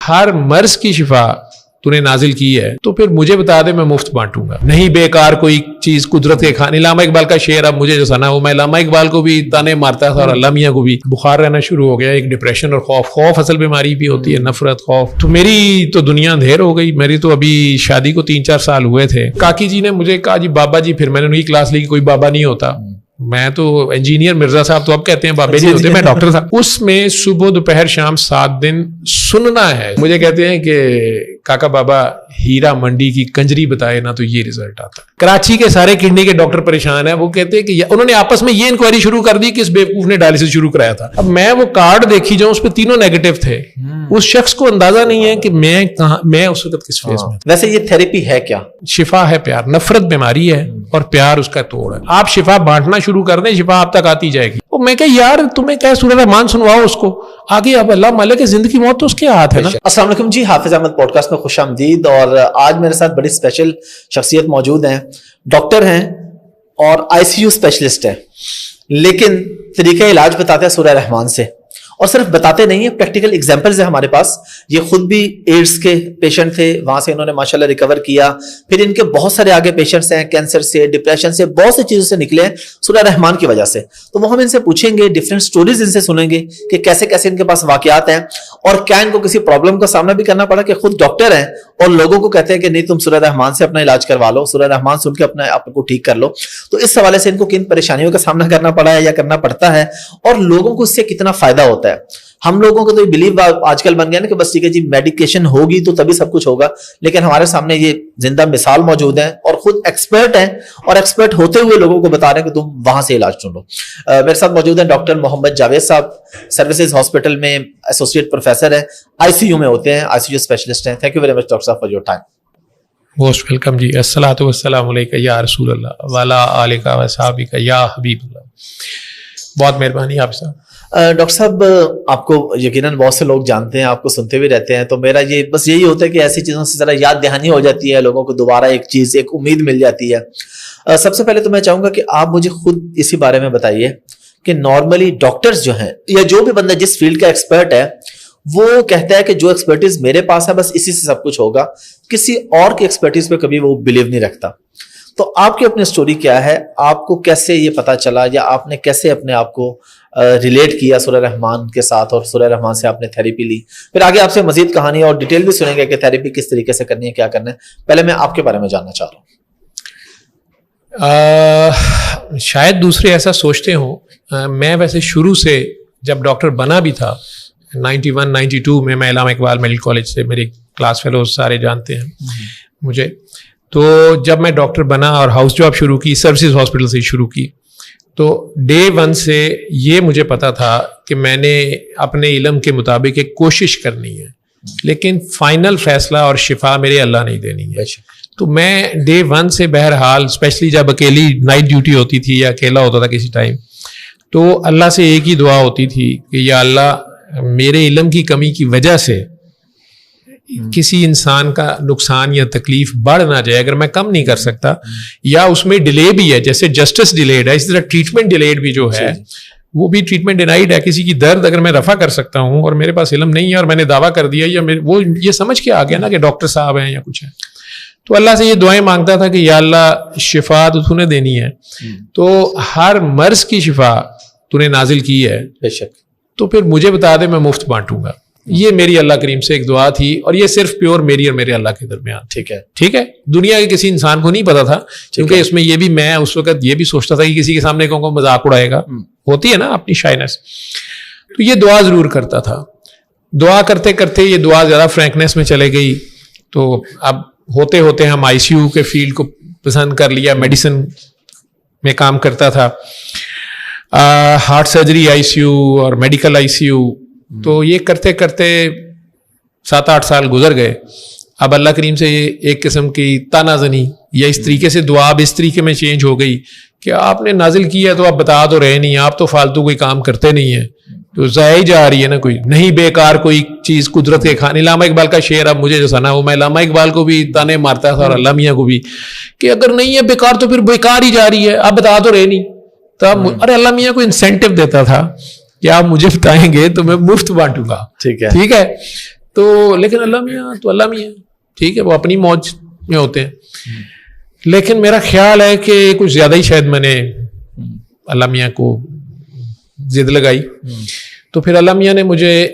ہر مرض کی شفا تو نے نازل کی ہے تو پھر مجھے بتا دے، میں مفت بانٹوں گا، نہیں بیکار کوئی چیز قدرت کے کھانے. علامہ اقبال کا شعر اب مجھے جو سنا وہ میں علامہ اقبال کو بھی تانے مارتا تھا اور علامہ میاں کو بھی. بخار رہنا شروع ہو گیا، ایک ڈپریشن اور خوف اصل بیماری بھی ہوتی ہے، نفرت، خوف. تو میری تو دنیا اندھیر ہو گئی. میری تو ابھی شادی کو 3-4 سال ہوئے تھے. کاکی جی نے مجھے کہا جی بابا جی، پھر میں نے ان کی کلاس لی کہ کوئی بابا نہیں ہوتا. میں تو انجینئر مرزا صاحب تو اب کہتے ہیں بابے نہیں ہوتے، میں ڈاکٹر تھا. اس میں صبح دوپہر شام 7 دن سننا ہے. مجھے کہتے ہیں کہ کاکا بابا ہیرا منڈی کی کنجری بتائے نا تو یہ رزلٹ آتا ہے. کراچی کے سارے کڈنی کے ڈاکٹر پریشان ہیں. وہ کہتے ہیں کہ انہوں نے آپس میں یہ انکوائری شروع کر دی کہ اس بیوقوف نے ڈائلسس شروع کرایا تھا. اب میں وہ کارڈ دیکھی جاؤں، اس پہ تینوں نیگیٹو تھے. اس شخص کو اندازہ نہیں ہے کہ میں اس وقت کس فیز میں. ویسے یہ تھیراپی ہے کیا؟ شفا ہے پیار. نفرت بیماری ہے اور پیار اس کا توڑ ہے. آپ شفا بانٹنا شروع کر دیں، شفا آپ تک آتی جائے گی. میں کہ یار تمہیں کیا سورہ رحمان سنواؤ اس کو آگے. اب اللہ مالک ہے، زندگی موت تو اس کے ہاتھ ہے نا. السلام علیکم جی، حافظ احمد پوڈ کاسٹ میں خوش آمدید. اور آج میرے ساتھ بڑی اسپیشل شخصیت موجود ہیں. ڈاکٹر ہیں اور ICU اسپیشلسٹ ہیں، لیکن طریقہ علاج بتاتے ہیں سورہ رحمان سے. اور صرف بتاتے نہیں ہیں، پریکٹیکل ایگزامپلز ہیں ہمارے پاس. یہ خود بھی ایڈز کے پیشنٹ تھے، وہاں سے انہوں نے ماشاءاللہ ریکور کیا. پھر ان کے بہت سارے آگے پیشنٹس ہیں، کینسر سے، ڈپریشن سے، بہت سی چیزوں سے نکلے ہیں سورہ رحمان کی وجہ سے. تو وہ ہم ان سے پوچھیں گے، ڈفرینٹ سٹوریز ان سے سنیں گے کہ کیسے کیسے ان کے پاس واقعات ہیں اور کیا ان کو کسی پرابلم کا سامنا بھی کرنا پڑا کہ خود ڈاکٹر ہیں اور لوگوں کو کہتے ہیں کہ نہیں تم سورہ رحمان سے اپنا علاج کروا لو، سورہ رحمان سن کے اپنے آپ کو ٹھیک کر لو. تو اس حوالے سے ان کو کن پریشانیوں کا سامنا کرنا پڑا ہے یا کرنا پڑتا ہے اور لوگوں کو اس سے کتنا فائدہ ہوتا ہے. ہم لوگوں کو تو یہ بلیو آج کل بن گیا نا کہ بس ٹھیک ہے جی میڈیکیشن ہوگی تو تبھی سب کچھ ہوگا، لیکن ہمارے سامنے یہ زندہ مثال موجود ہے اور خود ایکسپرٹ ہیں اور ایکسپرٹ ہوتے ہوئے لوگوں کو بتا رہے ہیں کہ تم وہاں سے علاج چن لو. میرے ساتھ موجود ہیں ڈاکٹر محمد جاوید صاحب، سروسز ہاسپٹل میں ایسوسیٹ پروفیسر ہیں، ICU میں ہوتے ہیں، ICU اسپیشلسٹ ہیں. Thank you very much doctor صاحب for your time. Most welcome ji. الصلاۃ والسلام علیکہ یا رسول اللہ وعلی آلہ وصحبہ یا حبیب اللہ. بہت مہربانی آپ صاحب. ڈاکٹر صاحب آپ کو یقیناً بہت سے لوگ جانتے ہیں، آپ کو سنتے بھی رہتے ہیں، تو میرا یہ بس یہی ہوتا ہے کہ ایسی چیزوں سے ذرا یاد دہانی ہو جاتی ہے، لوگوں کو دوبارہ ایک چیز، ایک امید مل جاتی ہے. سب سے پہلے تو میں چاہوں گا کہ آپ مجھے خود اسی بارے میں بتائیے کہ نارملی ڈاکٹرز جو ہیں یا جو بھی بندہ جس فیلڈ کا ایکسپرٹ ہے وہ کہتا ہے کہ جو ایکسپرٹیز میرے پاس ہے بس اسی سے سب کچھ ہوگا، کسی اور کی ایکسپرٹیز پہ کبھی وہ بلیو نہیں رکھتا. تو آپ کی اپنی سٹوری کیا ہے؟ آپ کو کیسے یہ پتا چلا یا آپ نے کیسے اپنے آپ کو ریلیٹ کیا سورہ رحمان کے ساتھ اور سورہ رحمان سے آپ نے تھیراپی لی؟ پھر آگے آپ سے مزید کہانی اور ڈیٹیل بھی سنیں گے کہ تھیراپی کس طریقے سے کرنی ہے، کیا کرنا ہے. پہلے میں آپ کے بارے میں جاننا چاہ رہا ہوں. شاید دوسرے ایسا سوچتے ہوں. میں ویسے شروع سے جب ڈاکٹر بنا بھی تھا 91-92 میں علامہ اقبال میڈیکل کالج سے، میرے کلاس فیلوز سارے جانتے ہیں مجھے. تو جب میں ڈاکٹر بنا اور ہاؤس جاب شروع کی، سروسز ہاسپٹل سے شروع کی، تو ڈے 1 سے یہ مجھے پتا تھا کہ میں نے اپنے علم کے مطابق ایک کوشش کرنی ہے، لیکن فائنل فیصلہ اور شفا میرے اللہ نہیں دینی ہے. تو میں ڈے 1 سے بہرحال، اسپیشلی جب اکیلی نائٹ ڈیوٹی ہوتی تھی یا اکیلا ہوتا تھا کسی ٹائم، تو اللہ سے ایک ہی دعا ہوتی تھی کہ یا اللہ میرے علم کی کمی کی وجہ سے کسی انسان کا نقصان یا تکلیف بڑھ نہ جائے. اگر میں kم نہیں کر سکتا یا اس میں ڈیلے بھی ہے، جیسے جسٹس ڈیلیڈ ہے، اسی طرح ٹریٹمنٹ ڈیلیڈ بھی جو ہے وہ بھی ٹریٹمنٹ ڈینائیڈ ہے. کسی کی درد اگر میں رفع کر سکتا ہوں اور میرے پاس علم نہیں ہے اور میں نے دعویٰ کر دیا یا وہ یہ سمجھ کے آ گیا نا کہ ڈاکٹر صاحب ہیں یا کچھ ہے، تو اللہ سے یہ دعائیں مانگتا تھا کہ یا اللہ شفا تو نے دینی ہے، تو ہر مرض کی شفا تو نے نازل کی ہے، بے شک، تو پھر مجھے بتا دے، میں مفت بانٹوں گا. یہ میری اللہ کریم سے ایک دعا تھی اور یہ صرف پیور میری اور میرے اللہ کے درمیان. ٹھیک ہے. دنیا کے کسی انسان کو نہیں پتا تھا، کیونکہ اس میں یہ بھی میں اس وقت یہ بھی سوچتا تھا کہ کسی کے سامنے کو مذاق اڑائے گا، ہوتی ہے نا اپنی شائنس. تو یہ دعا ضرور کرتا تھا. دعا کرتے کرتے یہ دعا زیادہ فرینکنیس میں چلے گئی، تو اب ہوتے ہوتے ہم ICU کے فیلڈ کو پسند کر لیا. میڈیسن میں کام کرتا تھا، ہارٹ سرجری ICU اور میڈیکل ICU. تو یہ کرتے کرتے 7-8 سال گزر گئے. اب اللہ کریم سے یہ ایک قسم کی تانا زنی یا اس طریقے سے دعا اب اس طریقے میں چینج ہو گئی کہ آپ نے نازل کیا ہے تو آپ بتا تو رہے نہیں، آپ تو فالتو کوئی کام کرتے نہیں ہیں، تو ضائع جا رہی ہے نا کوئی، نہیں بیکار کوئی چیز قدرت کے کھانے. علامہ اقبال کا شعر اب مجھے جو سنا وہ میں علامہ اقبال کو بھی تانے مارتا تھا اور علامہ میاں کو بھی کہ اگر نہیں ہے بیکار تو پھر بیکار ہی جا رہی ہے، آپ بتا تو رہے نہیں. تب ارے علامہ میاں کو انسینٹیو دیتا تھا کہ آپ مجھے بتائیں گے تو میں مفت بانٹوں گا. ٹھیک ہے. تو لیکن اللہ میاں تو اللہ میاں ٹھیک ہے, وہ اپنی موج میں ہوتے ہیں. لیکن میرا خیال ہے کہ کچھ زیادہ ہی شاید میں نے اللہ میاں کو ضد لگائی. تو پھر اللہ میاں نے مجھے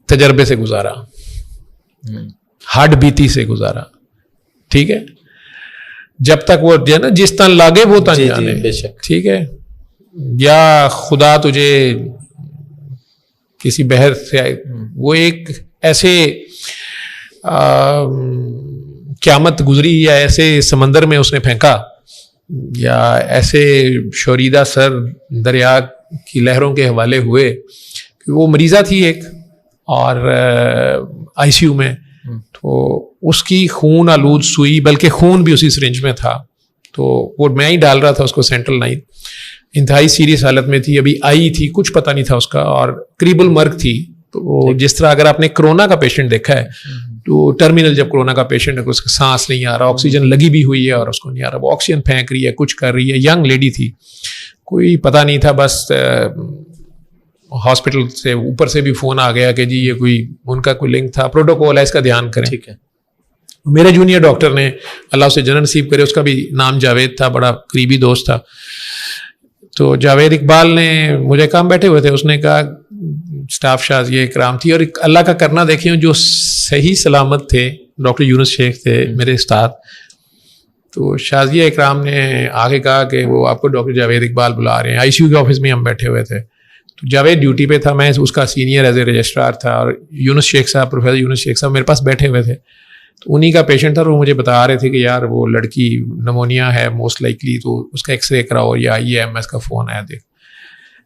تجربے سے گزارا, ہڈ بیتی سے گزارا. ٹھیک ہے, جب تک وہ جو ہے نا جس تن لاگے وہ تن جانے. ٹھیک ہے, یا خدا تجھے کسی بحر سے, وہ ایک ایسے قیامت گزری یا ایسے سمندر میں اس نے پھینکا, یا ایسے شوریدہ سر دریا کی لہروں کے حوالے ہوئے کہ وہ مریضہ تھی ایک اور آئی سی یو میں. تو اس کی خون آلود سوئی, بلکہ خون بھی اسی سرنج میں تھا, تو وہ میں ہی ڈال رہا تھا اس کو سینٹرل لائن. انتہائی سیریس حالت میں تھی, ابھی آئی تھی, کچھ پتہ نہیں تھا اس کا, اور قریب المرگ تھی. تو جس طرح اگر آپ نے کرونا کا پیشنٹ دیکھا ہے تو ٹرمینل جب کرونا کا پیشنٹ ہے, اس کا سانس نہیں آ رہا, آکسیجن لگی بھی ہوئی ہے اور اس کو نہیں آ رہا, وہ آکسیجن پھینک رہی ہے, کچھ کر رہی ہے. ینگ لیڈی تھی, کوئی پتہ نہیں تھا, بس ہاسپٹل سے اوپر سے بھی فون آ گیا کہ جی یہ کوئی ان کا کوئی لنک تھا, پروٹوکول ہے, اس کا دھیان کریں. ٹھیک ہے, میرے جونیئر ڈاکٹر نے, اللہ اسے جنت نصیب کرے, اس کا بھی نام جاوید تھا, بڑا قریبی دوست تھا. تو جاوید اقبال نے مجھے کام بیٹھے ہوئے تھے, اس نے کہا اسٹاف شازیہ اکرام تھی, اور اللہ کا کرنا دیکھیں جو صحیح سلامت تھے, ڈاکٹر یونس شیخ تھے میرے استاد. تو شازیہ اکرام نے آگے کہا کہ وہ آپ کو ڈاکٹر جاوید اقبال بلا رہے ہیں. آئی سی یو کے آفس میں ہم بیٹھے ہوئے تھے, تو جاوید ڈیوٹی پہ تھا, میں اس کا سینئر ایز اے رجسٹرار تھا, اور یونس شیخ صاحب, پروفیسر یونس شیخ صاحب میرے پاس بیٹھے ہوئے تھے. تو انہی کا پیشنٹ تھا, اور وہ مجھے بتا رہے تھے کہ یار وہ لڑکی نمونیا ہے موسٹ لائکلی, تو اس کا ایکس رے کراؤ, یا آئی ایم ایس کا فون آیا دیکھ.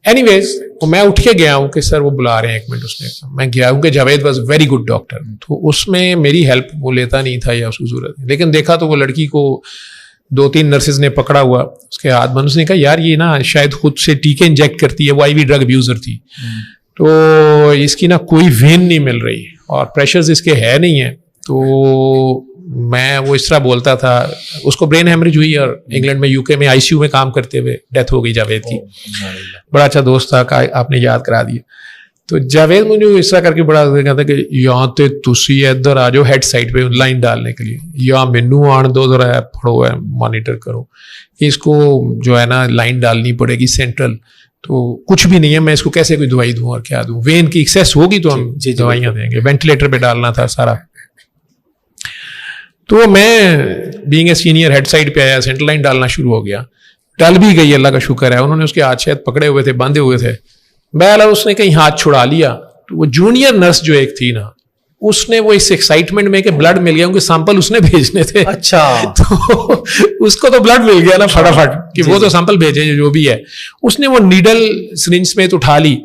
اینی ویز میں اٹھ کے گیا ہوں کہ سر وہ بلا رہے ہیں, ایک منٹ. اس نے میں گیا ہوں کہ Javed was very good doctor, تو اس میں میری ہیلپ وہ لیتا نہیں تھا یا اس کو ضرورت نہیں. لیکن دیکھا تو وہ لڑکی کو 2-3 نرسز نے پکڑا ہوا, اس کے ہاتھ بند. اس نے کہا یار یہ نا شاید خود سے ٹیکے انجیکٹ کرتی ہے, وہ آئی وی ڈرگ ابیوزر تھی, تو اس کی نا کوئی وین نہیں مل رہی, اور پریشرز اس کے ہے نہیں ہیں. تو میں وہ اس طرح بولتا تھا, اس کو برین ہیمریج ہوئی, اور انگلینڈ میں, یو کے میں آئی سی یو میں کام کرتے ہوئے ڈیتھ ہو گئی جاوید کی. بڑا اچھا دوست تھا, آپ نے یاد کرا دیا. تو جاوید مجھے اس طرح کر کے بڑا کہتا کہ یہاں تے تسی ادھر آ جاؤ ہیڈ سائڈ پہ لائن ڈالنے کے لیے, یا مینو آن دو ذرا پڑھو ہے مانیٹر کرو, اس کو جو ہے نا لائن ڈالنی پڑے گی سینٹرل. تو کچھ بھی نہیں ہے, میں اس کو کیسے کوئی دوائی دوں اور کیا دوں, وین کی ایکسیس ہوگی تو ہم دوائیاں دیں گے. وینٹیلیٹر پہ ڈالنا تھا سارا. تو میں being a senior head side پہ آیا, سینٹرل لائن ڈالنا شروع ہو گیا. ڈل بھی گئی, اللہ کا شکر ہے. انہوں نے اس کے ہاتھ شاید پکڑے ہوئے تھے, باندھے ہوئے تھے. بہرحال اس نے کہیں ہاتھ چھڑا لیا. تو وہ جونیئر نرس جو ایک تھی نا, اس نے وہ اس ایکسائٹمنٹ میں کہ بلڈ مل گیا, ان کے سیمپل اس نے بھیجنے تھے. اچھا, تو اس کو تو بلڈ مل گیا نا فٹافٹ, کہ وہ تو سیمپل بھیجے جو بھی ہے. اس نے وہ نیڈل سرنج سمیت اٹھا لی.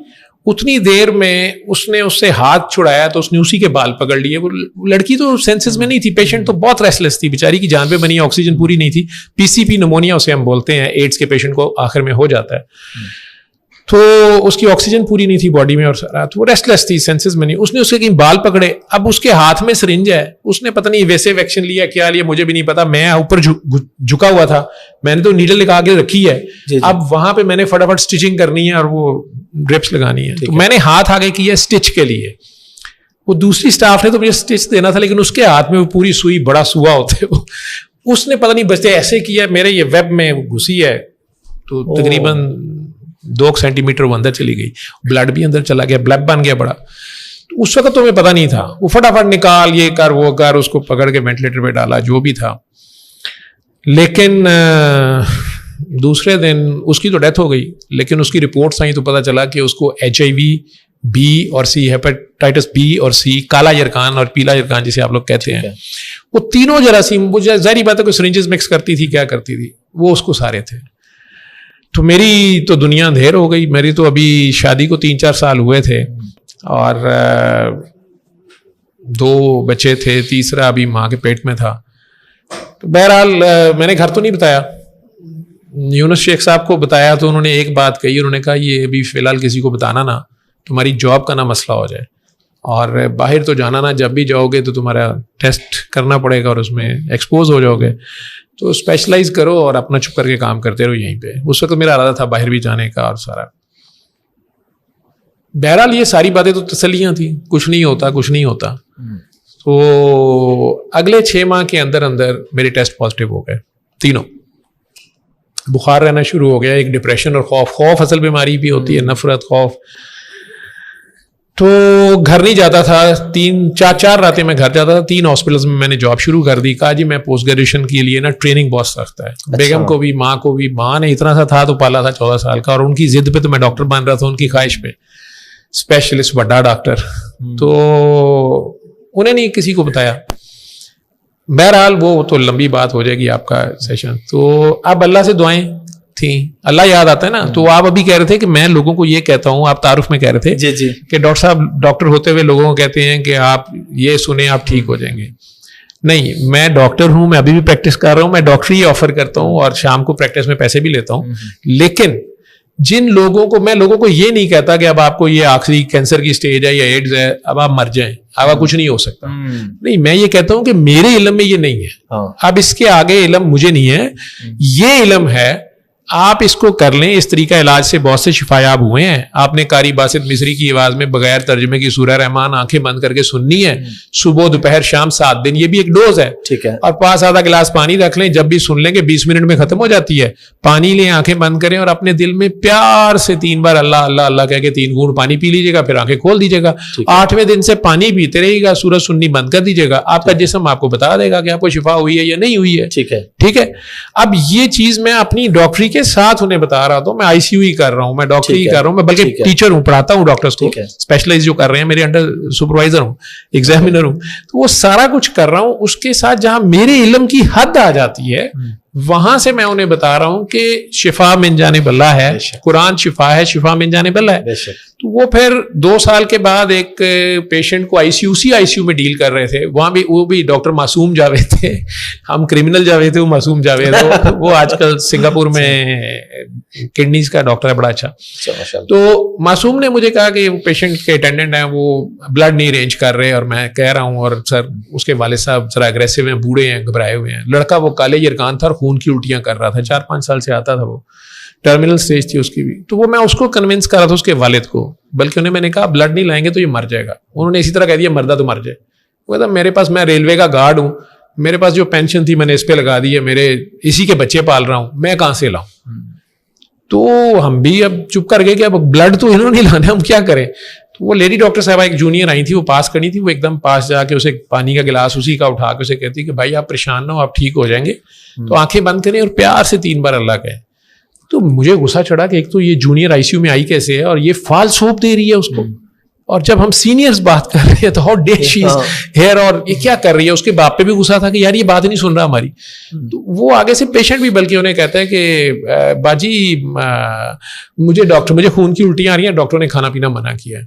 اتنی دیر میں اس نے اس سے ہاتھ چھڑایا تو اس نے اسی کے بال پکڑ لیے. وہ لڑکی تو سینسز میں نہیں تھی, پیشنٹ تو بہت ریسٹلیس تھی, بیچاری کی جان پہ بنی, آکسیجن پوری نہیں تھی. پی سی پی نمونیا اسے ہم بولتے ہیں, ایڈس کے پیشنٹ کو آخر میں ہو جاتا ہے. تو اس کی آکسیجن پوری نہیں تھی باڈی میں, اور سارا تو وہ ریسٹلیس تھی, سینسز میں نہیں. اس نے اس کے کہیں بال پکڑے. اب اس کے ہاتھ میں سرنج ہے, اس نے پتہ نہیں ویسے ویکسین لیا کیا لیا مجھے بھی نہیں پتا. میں اوپر جھکا ہوا تھا, میں نے تو نیڈل لگا کے رکھی ہے. اب وہاں پہ میں نے فٹافٹ اسٹچنگ کرنی ہے اور وہ ڈرپس لگانی ہے. تو میں نے ہاتھ آگے کیا اسٹچ کے لیے. وہ دوسری سٹاف نے تو مجھے اسٹچ دینا تھا, لیکن اس کے ہاتھ میں وہ پوری سوئی, بڑا سوا ہوتے, اس نے پتہ نہیں بچتے ایسے کیا, میرے یہ ویب میں گھسی ہے. تو تقریباً 2 سینٹی میٹر وہ اندر چلی گئی, بلڈ بھی اندر چلا گیا, بلب بن گیا بڑا. اس وقت تو ہمیں پتہ نہیں تھا. وہ فٹافٹ نکال, یہ کر وہ کر, اس کو پکڑ کے وینٹیلیٹر پہ ڈالا, جو بھی تھا. لیکن دوسرے دن اس کی تو ڈیتھ ہو گئی, لیکن اس کی رپورٹس آئیں تو پتہ چلا کہ اس کو HIV, B اور C, ہیپاٹائٹس B اور C, کالا یرکان اور پیلا یرکان جسے آپ لوگ کہتے ہیں, وہ تینوں جراثیم, وہ ظاہری بات ہے کوئی سرنجز مکس کرتی تھی, کیا کرتی تھی, وہ اس کو سارے تھے. تو میری تو دنیا اندھیر ہو گئی. میری تو ابھی شادی کو 3-4 سال ہوئے تھے, اور 2 بچے تھے, تیسرا ابھی ماں کے پیٹ میں تھا. تو بہرحال میں نے گھر تو نہیں بتایا, یونس شیخ صاحب کو بتایا. تو انہوں نے ایک بات کہی, انہوں نے کہا یہ ابھی فی الحال کسی کو بتانا نا, تمہاری جاب کا نا مسئلہ ہو جائے, اور باہر تو جانا نا, جب بھی جاؤ گے تو تمہارا ٹیسٹ کرنا پڑے گا اور اس میں ایکسپوز ہو جاؤ گے, تو اسپیشلائز کرو اور اپنا چھپ کر کے کام کرتے رہو یہیں پہ. اس وقت میرا ارادہ تھا باہر بھی جانے کا اور سارا. بہرحال یہ ساری باتیں تو تسلیاں تھیں, کچھ نہیں ہوتا کچھ نہیں ہوتا. تو اگلے 6 ماہ کے اندر اندر میرے ٹیسٹ پازیٹیو ہو گئے تینوں. بخار رہنا شروع ہو گیا, ایک ڈپریشن اور خوف اصل بیماری بھی ہوتی ہے, نفرت خوف. تو گھر نہیں جاتا تھا, 4 راتیں میں گھر جاتا تھا. 3 ہاسپٹلس میں نے جاب شروع کر دی. کہا جی میں پوسٹ گریجویشن کے لیے نا ٹریننگ بہت سخت ہے. بیگم کو بھی ماں کو بھی, ماں نے اتنا سا تھا تو پالا تھا 14 سال کا, اور ان کی ضد پہ تو میں ڈاکٹر بن رہا تھا, ان کی خواہش پہ اسپیشلسٹ بڑا ڈاکٹر. تو انہیں نہیں کسی کو بتایا. بہرحال وہ تو لمبی بات ہو جائے گی آپ کا سیشن. تو اب اللہ سے دعائیں تھیں, اللہ یاد آتا ہے نا. تو آپ ابھی کہہ رہے تھے کہ میں لوگوں کو یہ کہتا ہوں, آپ تعارف میں کہہ رہے تھے جی کہ ڈاکٹر صاحب ڈاکٹر ہوتے ہوئے لوگوں کو کہتے ہیں کہ آپ یہ سنیں آپ ٹھیک ہو جائیں گے. نہیں, میں ڈاکٹر ہوں, میں ابھی بھی پریکٹس کر رہا ہوں, میں ڈاکٹری آفر کرتا ہوں اور شام کو پریکٹس میں پیسے بھی لیتا ہوں. لیکن جن لوگوں کو, میں لوگوں کو یہ نہیں کہتا کہ اب آپ کو یہ آخری کینسر کی سٹیج ہے یا ایڈز ہے, اب آپ مر جائیں, اب کچھ نہیں ہو سکتا. نہیں, میں یہ کہتا ہوں کہ میرے علم میں یہ نہیں ہے, اب اس کے آگے علم مجھے نہیں ہے, یہ علم ہے, آپ اس کو کر لیں. اس طریقہ علاج سے بہت سے شفایاب ہوئے ہیں. آپ نے قاری باسط مصری کی آواز میں بغیر ترجمے کی سورہ رحمان آنکھیں بند کر کے سننی ہے, صبح دوپہر شام 7 دن. یہ بھی ایک ڈوز ہے, ٹھیک ہے. اور پاس آدھا گلاس پانی رکھ لیں, جب بھی سن لیں کہ 20 منٹ میں ختم ہو جاتی ہے, پانی لیں, آنکھیں بند کریں اور اپنے دل میں پیار سے 3 بار اللہ اللہ اللہ کہہ کے 3 گھونٹ پانی پی لیجیے گا, پھر آنکھیں کھول دیجیے گا. 8ویں دن سے پانی پیتے رہیے گا, سورج سننی بند کر دیجیے گا, آپ کا جسم آپ کو بتا دے گا کہ آپ کو شفا ہوئی ہے یا نہیں ہوئی ہے. ٹھیک ہے, ٹھیک ہے. اب یہ چیز میں اپنی ڈاکٹری کے ساتھ انہیں بتا رہا تھا. میں آئی سی یو ہی کر رہا ہوں, میں ڈاکٹری ہی کر رہا ہوں, میں بلکہ ٹیچر ہوں, پڑھاتا ہوں ڈاکٹرز کو, اسپیشلائز جو کر رہے ہیں میرے انڈر سپروائزر ہوں, ایگزامینر ہوں. تو وہ سارا کچھ کر رہا ہوں. اس کے ساتھ جہاں میرے علم کی حد آ جاتی ہے وہاں سے میں انہیں بتا رہا ہوں کہ شفا من جانب اللہ ہے, قرآن شفا ہے, شفا من جانب اللہ ہے. تو وہ پھر 2 سال کے بعد ایک پیشنٹ کو آئی سی یو میں ڈیل کر رہے تھے. وہاں بھی وہ بھی ڈاکٹر معصوم جاوید تھے, ہم کرمنل جاوید تھے, وہ معصوم جاوید. وہ آج کل سنگاپور میں کڈنیز کا ڈاکٹر ہے, بڑا اچھا. تو معصوم نے مجھے کہا کہ وہ پیشنٹ کے اٹینڈنٹ ہیں, وہ بلڈ نہیں ارینج کر رہے, اور میں کہہ رہا ہوں اور سر اس کے والد صاحب ذرا اگریسو ہیں, بوڑھے ہیں, گھبرائے ہوئے ہیں. لڑکا وہ کالے یرکان تھا اور خون کی الٹیاں کر رہا تھا, 4-5 سال سے آتا تھا, وہ ٹرمینل سٹیج تھی اس کی بھی. تو وہ میں اس کو کنونس کر رہا تھا, اس کے والد کو, بلکہ انہیں میں نے کہا بلڈ نہیں لائیں گے تو یہ مر جائے گا. انہوں نے اسی طرح کہہ دیا مردہ تو مر جائے. وہ کہتا میرے پاس, میں ریلوے کا گارڈ ہوں, میرے پاس جو پینشن تھی میں نے اس پہ لگا دی ہے, میرے اسی کے بچے پال رہا ہوں, میں کہاں سے لاؤں. تو ہم بھی اب چپ کر گئے کہ اب بلڈ تو انہوں نے لانا, ہم کیا کریں. تو وہ لیڈی ڈاکٹر صاحبہ ایک جونیئر آئی تھی, وہ پاس کرنی تھی, وہ ایک دم پاس جا کے اسے پانی کا گلاس اسی کا اٹھا کے اسے کہتی کہ بھائی آپ پریشان نہ ہو, آپ ٹھیک ہو جائیں گے, تو آنکھیں بند کریں اور پیار سے 3 بار اللہ کہیں. تو مجھے غصہ چڑھا کہ ایک تو یہ جونیئر آئی سی یو میں آئی کیسے ہے, اور یہ فالس ہوپ دے رہی ہے اس کو, اور جب ہم سینئرز بات کر رہے ہیں تو how dare she is here, اور یہ کیا کر رہی ہے. اس کے باپ پہ بھی غصہ تھا کہ یار یہ بات نہیں سن رہا ہماری. تو وہ آگے سے پیشنٹ بھی بلکہ انہیں کہتا ہے کہ باجی مجھے ڈاکٹر, مجھے خون کی الٹیاں آ رہی ہیں, ڈاکٹر نے کھانا پینا منع کیا ہے.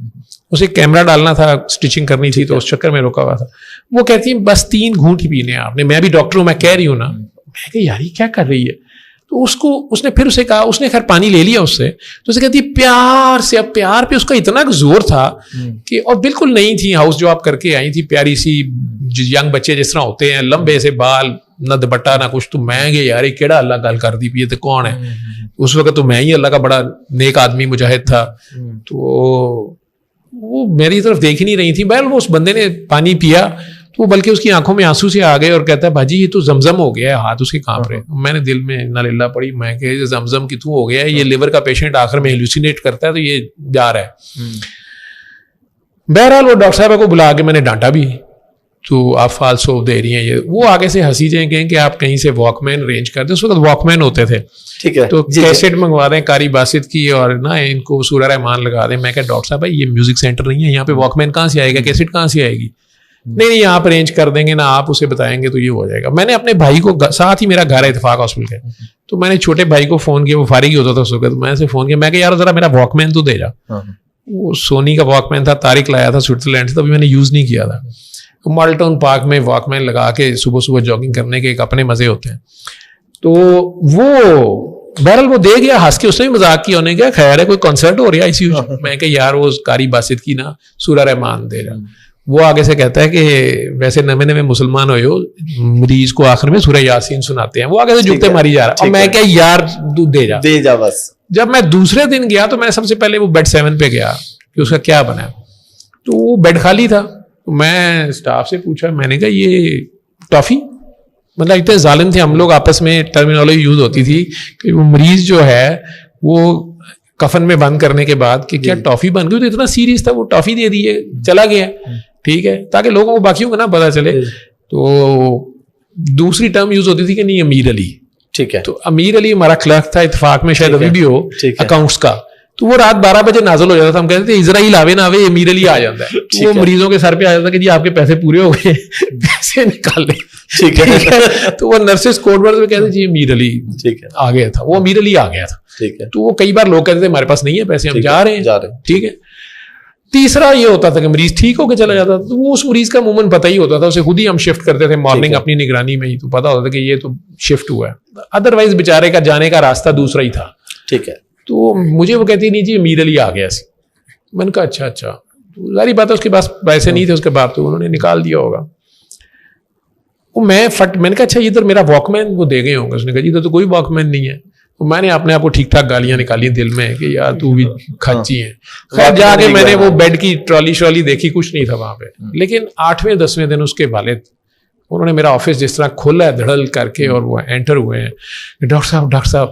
اسے کیمرہ ڈالنا تھا, اسٹچنگ کرنی تھی, تو اس چکر میں روکا ہوا تھا. وہ کہتی ہے بس 3 گھونٹ ہی پینے ہیں آپ نے, میں بھی ڈاکٹر ہوں, میں کہہ رہی ہوں نا. میں کہ یار یہ کیا کر رہی ہے. تو اس نے پھر اسے کہا, اس نے خیر پانی لے لیا اس سے, تو اسے کہتی پیار سے. اب پیار پہ اس کا اتنا زور تھا کہ, اور بالکل نہیں تھی ہاؤس جو آپ کر کے آئی تھی, پیاری سی ینگ بچے جس طرح ہوتے ہیں, لمبے سے بال, نہ دوپٹہ نہ کچھ. تو میں کہ یار کیڑا اللہ گل کر دی پی, تو کون ہے. اس وقت تو میں ہی اللہ کا بڑا نیک آدمی مجاہد تھا. تو وہ میری طرف دیکھ ہی نہیں رہی تھی. بہرحال وہ اس بندے نے پانی پیا, تو بلکہ اس کی آنکھوں میں آنسو سے آ گئے, اور کہتا ہے بھاجی یہ تو زمزم ہو گیا ہے, ہاتھ اس کے کانپ رہے. میں نے دل میں انا للہ پڑھی, میں کہ زمزم کی تو ہو گیا ہے, یہ لیور کا پیشنٹ آخر میں ہیلوسینیٹ کرتا ہے تو یہ جا رہا ہے. بہرحال وہ ڈاکٹر صاحبہ کو بلا کے میں نے ڈانٹا بھی, تو آپ فالس ہوپ دے رہی ہیں. یہ وہ آگے سے ہنسی جائیں گے کہ آپ کہیں سے واک مین ارینج کر دیں. اس وقت واک مین ہوتے تھے, ٹھیک ہے, تو کیسٹ منگوا دیں قاری باسط کی, اور نا ان کو سورہ رحمان لگا دیں. میں کہ ڈاکٹر صاحب یہ میوزک سینٹر نہیں ہے, یہاں پہ واک مین کہاں سے آئے گا, کیسٹ کہاں سے آئے گی. نہیں آپ ارینج کر دیں گے نا, آپ اسے بتائیں گے تو یہ ہو جائے گا. میں نے اپنے بھائی کو, ساتھ ہی میرا گھر ہے اتفاق ہاسپٹل کے, تو میں نے چھوٹے بھائی کو فون کیا, وہ فارغ ہی ہوتا تھا اس وقت. میں اسے فون کیا, میں کہ یار ذرا میرا واک مین تو دے جا. وہ سونی کا واک مین تھا, طارق لایا تھا سوئٹزرلینڈ سے, تبھی میں نے یوز نہیں کیا تھا. ماڈل ٹاؤن پارک میں واک مین لگا کے صبح صبح جاگنگ کرنے کے ایک اپنے مزے ہوتے ہیں. تو وہ بہرحال وہ دے گیا, ہنس کے اس نے بھی مذاق کیا, انہیں کیا خیر ہے کوئی کنسرٹ ہو رہا ہے آئی سی یو. میں کہ یار وہ قاری باسط کی نا سورہ رحمان دے جا. وہ آگے سے کہتا ہے کہ ویسے نئے مسلمان ہوئے ہو, مریض کو آخر میں سورہ یاسین سناتے ہیں. وہ آگے سے جوتے ماری جا رہا, اور میں کہ یار تو دے جا بس. جب میں دوسرے دن گیا تو میں سب سے پہلے وہ بیڈ 7 پہ گیا, کہ اس کا کیا بنا. تو وہ بیڈ خالی تھا. میں اسٹاف سے پوچھا, میں نے کہا یہ ٹافی, مطلب اتنے ظالم تھے ہم لوگ, آپس میں ٹرمینالوجی یوز ہوتی تھی کہ وہ مریض جو ہے وہ کفن میں بند کرنے کے بعد کہ کیا ٹافی بن گئی, تو اتنا سیریس تھا, وہ ٹافی دے دیے چلا گیا, ٹھیک ہے, تاکہ لوگوں کو باقیوں کو نہ پتا چلے. تو دوسری ٹرم یوز ہوتی تھی کہ نہیں امیر علی, ٹھیک ہے, تو امیر علی ہمارا کلرک تھا اتفاق میں, شاید ابھی بھی ہو, اکاؤنٹس کا. تو وہ رات 12 بجے نازل ہو جاتا تھا, ہم کہتے تھے اسرائیل آوے نہ آوے امیر علی آ جاتا ہے. وہ مریضوں کے سر پہ آ جاتا کہ جی آپ کے پیسے پورے ہو گئے, پیسے نکال لیں, ٹھیک ہے. تو وہ نرسز کوڈ ورڈ میں کہتے جی امیر علی آ گیا تھا, وہ امیر علی آ گیا تھا, ٹھیک ہے. تو وہ کئی بار لوگ کہتے تھے ہمارے پاس نہیں ہے پیسے, ہم جا رہے ہیں, ٹھیک ہے. تیسرا یہ ہوتا تھا کہ مریض ٹھیک ہو کے چلا جاتا تھا, تو وہ اس مریض کا عموماً پتہ ہی ہوتا تھا, اسے خود ہی ہم شفٹ کرتے تھے مارننگ اپنی نگرانی میں ہی, تو پتا ہوتا تھا کہ یہ تو شفٹ ہوا ہے. ادروائز بیچارے کا جانے کا راستہ دوسرا ہی تھا, ٹھیک ہے. تو مجھے وہ کہتی نہیں جی امیر علی آ گیا سی. میں نے کہا اچھا اچھا, ظاہری بات ہے اس کے پاس پیسے نہیں تھے اس کے باپ, تو انہوں نے نکال دیا ہوگا. وہ میں نے کہا اچھا ادھر میرا واک مین وہ دے گئے ہوں گے. اس نے کہا جی ادھر تو کوئی واک مین نہیں ہے. تو میں نے اپنے آپ کو ٹھیک ٹھاک گالیاں نکالی دل میں کہ یار تو بھی خرچی ہے. خیر جا کے میں نے وہ بیڈ کی ٹرالی دیکھی, کچھ نہیں تھا وہاں پہ. لیکن 8ویں 10ویں دن اس کے والد انہوں نے میرا آفس جس طرح کھولا ہے دھڑل کر کے, اور وہ انٹر ہوئے ہیں, ڈاکٹر صاحب.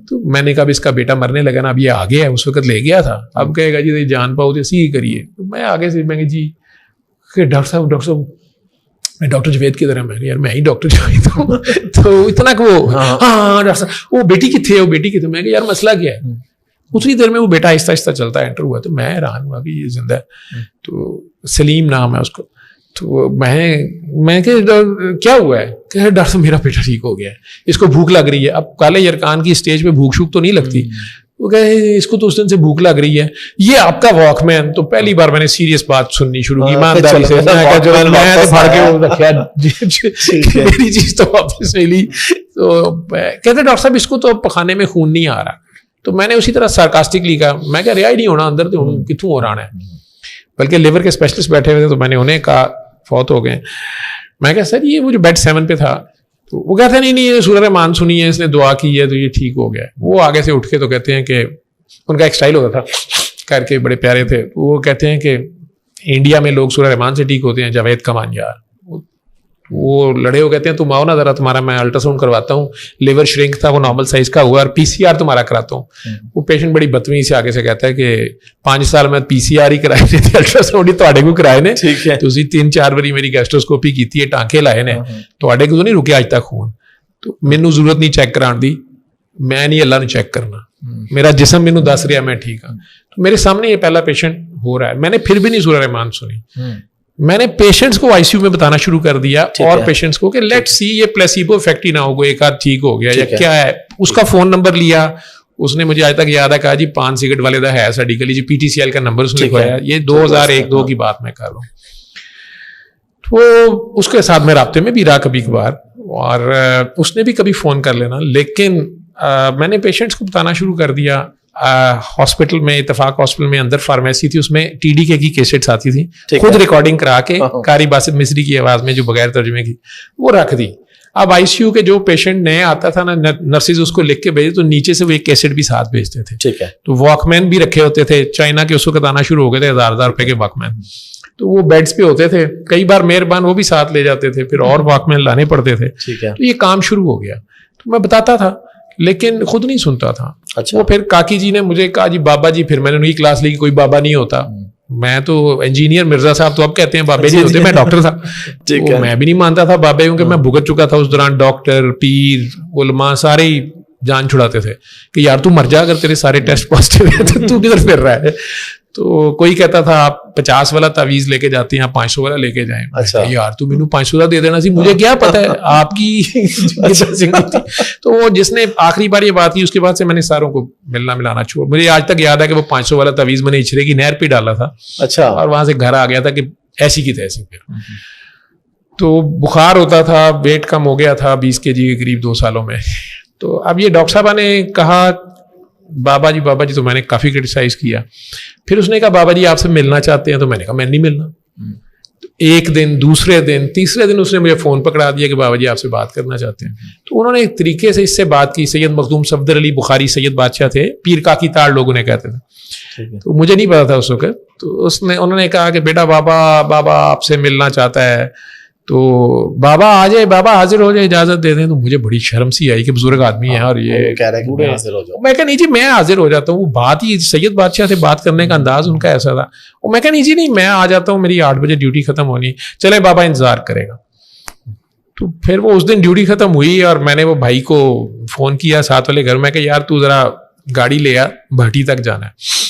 تو میں نے کہا اس کا بیٹا مرنے لگا نا, اب یہ آگے ہے, اس وقت لے گیا تھا, اب کہے گا جی جان پاؤ تو اسی ہی کریے. تو میں آگے سے میں کہ جی ڈاکٹر صاحب میں ڈاکٹر جوید کی طرح, میں یار میں ہی ڈاکٹر جوید ہوں. تو اتنا کہ وہ ہاں ڈاکٹر صاحب وہ بیٹی کتنے, وہ بیٹی کتنے. میں کہ یار مسئلہ کیا ہے. اتنی دیر میں وہ بیٹا آہستہ آہستہ چلتا ہے انٹر ہوا. تو میں حیران ہوا کہ یہ زندہ ہے. تو سلیم نام ہے اس کو. تو میں کہ کیا ہوا ہے, کہ ڈاکٹر صاحب میرا بیٹا ٹھیک ہو گیا ہے, اس کو بھوک لگ رہی ہے. اب کالے یرکان کی اسٹیج پہ بھوک شوک تو نہیں لگتی. وہ کہے اس کو تو اس دن سے بھوک لگ رہی ہے, یہ آپ کا واک مین. تو پہلی بار میں نے سیریس بات سننی شروع کی ایمانداری سے. میری چیز تو واپس ملی. تو کہتے ڈاکٹر صاحب اس کو تو پخانے میں خون نہیں آ رہا. تو میں نے اسی طرح سارکاسٹکلی کہا, میں کہا رہا ہی نہیں ہونا اندر, تو کتوں ہو رہا ہے. بلکہ لیور کے اسپیشلسٹ بیٹھے ہوئے تھے, تو میں نے انہیں کہا فوت ہو گئے. میں کہا سر یہ وہ جو بیڈ 7 پہ تھا, تو وہ کہتے ہیں نہیں سورہ رحمان سنی ہے, اس نے دعا کی ہے تو یہ ٹھیک ہو گیا. وہ آگے سے اٹھ کے تو کہتے ہیں کہ ان کا ایک اسٹائل ہوتا تھا کر کے, بڑے پیارے تھے. وہ کہتے ہیں کہ انڈیا میں لوگ سورہ رحمان سے ٹھیک ہوتے ہیں, جاوید کمان یار. وہ لڑے ہو کہتے ہیں تم آؤ نا ذرا, تمہارا میں الٹرا ساؤنڈ کرواتا ہوں, لیور شرنک تھا وہ نارمل سائز کا ہوا, اور PCR تمہارا کراتا ہوں. وہ پیشنٹ بڑی بدتمیزی سے آگے سے کہتا ہے کہ 5 سال میں PCR ہی کرائے تھے, الٹرا ساؤنڈ ہی تواڈے کو کرائے نے, تو اسی 3-4 باری میری گیسٹروسکوپی کی ہے, ٹانکے لائے نے, تواڈے کو تو نہیں رکے اج تک خون. تو مینوں ضرورت نہیں چیک کران دی, میں نہیں اللہ نے چیک کرنا, میرا جسم مینوں دس رہا میں ٹھیک ہاں. تو میرے سامنے یہ پہلا پیشنٹ ہو رہا ہے. میں نے پھر بھی نہیں سورہ رحمان سنی. میں نے پیشنٹس کو ICU میں بتانا شروع کر دیا, اور پیشنٹس کو کہ لیٹ سی یہ پلیسیبو افیکٹ ہی نہ ہو, ایک آدھ ٹھیک ہو گیا یا کیا ہے. اس کا فون نمبر لیا, اس نے مجھے آج تک یاد ہے, کہا جی 5 سگریٹ والے دا ہے ساڈی گلی, جی PTCL کا نمبر اس نے لکھوایا. یہ 2001-2 کی بات میں کر رہا ہوں. تو اس کے ساتھ میں رابطے میں بھی رہا کبھی کبھار, اور اس نے بھی کبھی فون کر لینا. لیکن میں نے پیشنٹس کو بتانا شروع کر دیا. ہاسپٹل میں, اتفاق ہاسپٹل میں اندر فارمیسی تھی, اس میں TDK کی کیسٹس آتی تھی, خود ریکارڈنگ کرا کے قاری باسط مصری کی آواز میں جو بغیر ترجمے کی وہ رکھ دی. اب ICU کے جو پیشنٹ نئے آتا تھا نا, نرسز اس کو لکھ کے بھیجے, تو نیچے سے وہ ایک کیسٹ بھی ساتھ بھیجتے تھے. ٹھیک ہے. تو واک مین بھی رکھے ہوتے تھے, چائنا کے اس وقت آنا شروع ہو گئے تھے 1000 روپے کے واک مین. تو وہ بیڈس پہ ہوتے تھے, کئی بار مہربان وہ بھی ساتھ لے جاتے تھے, پھر اور واک مین لانے پڑتے تھے. تو یہ کام شروع ہو گیا. تو میں بتاتا تھا لیکن خود نہیں سنتا تھا. وہ پھر کاکی جی نے مجھے کہا جی بابا جی, پھر میں نے ان کی کلاس لی کہ کوئی بابا نہیں ہوتا. میں تو انجینئر مرزا صاحب تو اب کہتے ہیں بابے نہیں ہوتے, میں ڈاکٹر تھا. میں بھی نہیں مانتا تھا بابے, کیونکہ میں بھگت چکا تھا اس دوران. ڈاکٹر, پیر, علماء سارے ہی جان چھڑاتے تھے کہ یار تو مر جا, اگر تیرے سارے ٹیسٹ پازیٹیو ہیں تو تو کدھر پھر رہا ہے. تو کوئی کہتا تھا آپ 50 والا تعویذ لے کے جاتے ہیں, آپ 500 والا لے کے جائیں. یار تو مینوں 500 والا دے دینا سی, مجھے کیا پتا ہے آپ کی. تو وہ جس نے آخری بار یہ بات کی, اس کے بعد سے میں نے ساروں کو ملنا ملانا چھوڑ. مجھے آج تک یاد ہے کہ وہ 500 والا تعویذ میں نے اچھرے کی نہر پہ ڈالا تھا. اچھا. اور وہاں سے گھر آ گیا تھا کہ ایسی کی تیسی. پھر تو بخار ہوتا تھا, ویٹ کم ہو گیا تھا 20 kg کے قریب 2 سالوں میں. تو اب یہ ڈاکٹر صاحبہ نے کہا بابا جی, تو میں نے کافی کرٹیسائز کیا. پھر اس نے کہا بابا جی آپ سے ملنا چاہتے ہیں, تو میں نے کہا میں نہیں ملنا. ایک دن, دوسرے دن, تیسرے دن اس نے مجھے فون پکڑا دیا کہ بابا جی آپ سے بات کرنا چاہتے ہیں. تو انہوں نے ایک طریقے سے اس سے بات کی. سید مخدوم صفدر علی بخاری سید بادشاہ تھے, پیر کاکی تاڑ لوگ انہیں کہتے تھے. تو مجھے نہیں پتا تھا اس وقت. تو انہوں نے کہا کہ بیٹا بابا آپ سے ملنا چاہتا ہے, تو بابا آ جائے, بابا حاضر ہو جائے, اجازت دے دیں. تو مجھے بڑی شرم سی آئی کہ بزرگ آدمی ہے اور یہ کہہ رہا ہے کہ حاضر ہو جاؤ. میں کہا نہیں جی میں حاضر ہو جاتا ہوں. وہ بات ہی سید بادشاہ سے بات کرنے کا انداز ان کا ایسا تھا. اور میں کہا نہیں جی نہیں میں آ جاتا ہوں, میری 8 بجے ڈیوٹی ختم ہونی, چلے بابا انتظار کرے گا. تو پھر وہ اس دن ڈیوٹی ختم ہوئی اور میں نے وہ بھائی کو فون کیا ساتھ والے گھر میں کہ یار تو ذرا گاڑی لے آ, بھٹی تک جانا ہے.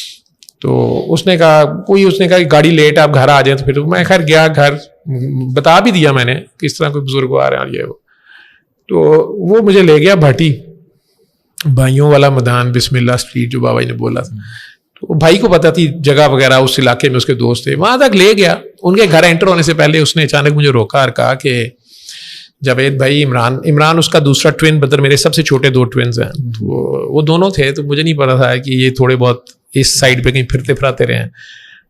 تو اس نے کہا کہ گاڑی لیٹ آپ گھر آ جائیں. تو پھر میں خیر گیا گھر, بتا بھی دیا میں نے کس طرح کوئی بزرگ آ رہے ہیں یہ وہ. تو وہ مجھے لے گیا بھٹی, بھائیوں والا میدان, بسم اللہ اسٹریٹ جو بابا جی نے بولا تھا. تو بھائی کو پتا تھی جگہ وغیرہ, اس علاقے میں اس کے دوست تھے, وہاں تک لے گیا. ان کے گھر انٹر ہونے سے پہلے اس نے اچانک مجھے روکا اور کہا کہ جاوید بھائی, عمران اس کا دوسرا ٹوین بدر, میرے سب سے چھوٹے 2 ٹوینز ہیں, تو وہ دونوں تھے. تو مجھے نہیں پتا تھا کہ یہ تھوڑے بہت اس سائڈ پہ کہیں پھرتے پھراتے رہے ہیں.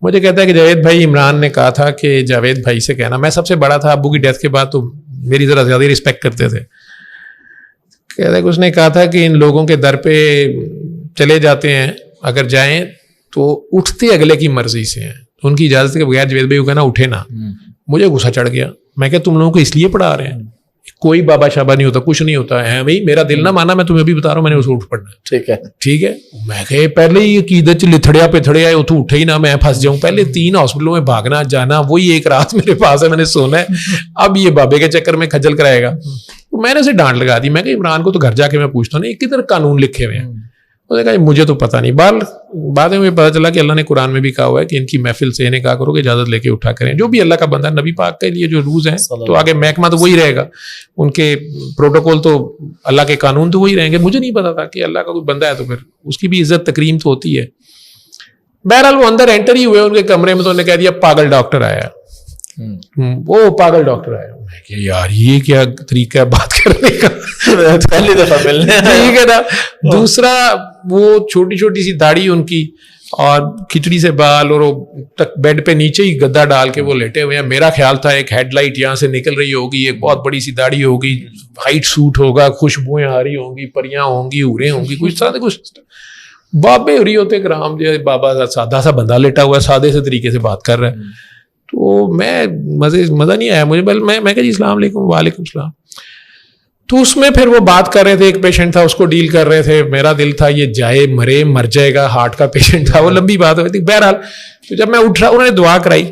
مجھے کہتا ہے کہ جاوید بھائی عمران نے کہا تھا کہ جاوید بھائی سے کہنا, میں سب سے بڑا تھا ابو کی ڈیتھ کے بعد, تو میری ذرا زیادہ رسپیکٹ کرتے تھے. کہتا ہے کہ اس نے کہا تھا کہ ان لوگوں کے در پہ چلے جاتے ہیں, اگر جائیں تو اٹھتے اگلے کی مرضی سے ہیں, ان کی اجازت کے بغیر جاوید بھائی کو کہنا اٹھے نا. مجھے غصہ چڑھ گیا. میں کہ تم لوگوں کو اس لیے پڑھا رہے ہیں, کوئی بابا شابا نہیں ہوتا, کچھ نہیں ہوتا ہے بھائی, میرا دل نہ مانا, میں تمہیں بھی بتا رہا ہوں, میں نے اسے اٹھ پڑنا. ٹھیک ہے. میں کہ پہلے ہی عقیدت لتھڑیا پتھڑیا ہے, تو اٹھے ہی نہ, میں پھنس جاؤں. پہلے 3 ہاسپٹلوں میں بھاگنا جانا, وہی ایک رات میرے پاس ہے, میں نے سونا ہے, اب یہ بابے کے چکر میں کھجل کرائے گا. تو میں نے اسے ڈانٹ لگا دی. میں کہ عمران کو تو گھر جا کے میں پوچھتا ہوں نا, کدھر قانون لکھے ہوئے ہیں. اس نے کہا مجھے تو پتا نہیں. بعد میں پتا چلا کہ اللہ نے قرآن میں بھی کہا ہوا ہے کہ ان کی محفل سے انہیں کہا کرو کہ اجازت لے کے اٹھا کریں. جو بھی اللہ کا بندہ, نبی پاک کے لیے جو روز ہیں, تو آگے محکمہ تو وہی رہے گا, ان کے پروٹوکول تو اللہ کے قانون تو وہی رہیں گے. مجھے نہیں پتا تھا کہ اللہ کا کوئی بندہ ہے تو پھر اس کی بھی عزت تکریم تو ہوتی ہے. بہرحال وہ اندر انٹر ہی ہوئے ان کے کمرے میں, تو انہوں نے کہہ دیا پاگل ڈاکٹر آیا. وہ پاگل ڈاکٹر آیا. میں کہ یار یہ کیا طریقہ ہے بات کرنے کا, پہلی دفعہ ملنے. ٹھیک ہے نا. دوسرا وہ چھوٹی چھوٹی سی داڑھی ان کی, اور کھچڑی سے بال, اور بیڈ پہ نیچے ہی گدا ڈال کے وہ لیٹے ہوئے ہیں. میرا خیال تھا ایک ہیڈ لائٹ یہاں سے نکل رہی ہوگی, ایک بہت بڑی سی داڑھی ہوگی, وائٹ سوٹ ہوگا, خوشبوئیں آ رہی ہوں گی, پریاں ہوں گی, حوریں ہوں گی, کچھ طرح کچھ بابے ہو رہی ہوتے کرام. جو بابا سادہ سا بندہ لیٹا ہوا ہے, سادے سے طریقے سے بات کر رہا ہے. تو میں مزہ نہیں آیا مجھے. میں کہا جی السلام علیکم. وعلیکم السلام. تو اس میں پھر وہ بات کر رہے تھے, ایک پیشنٹ تھا اس کو ڈیل کر رہے تھے. میرا دل تھا یہ جائے مرے, مر جائے گا, ہارٹ کا پیشنٹ تھا, وہ لمبی بات ہوئی تھی. بہرحال تو جب میں اٹھ رہا, انہوں نے دعا کرائی,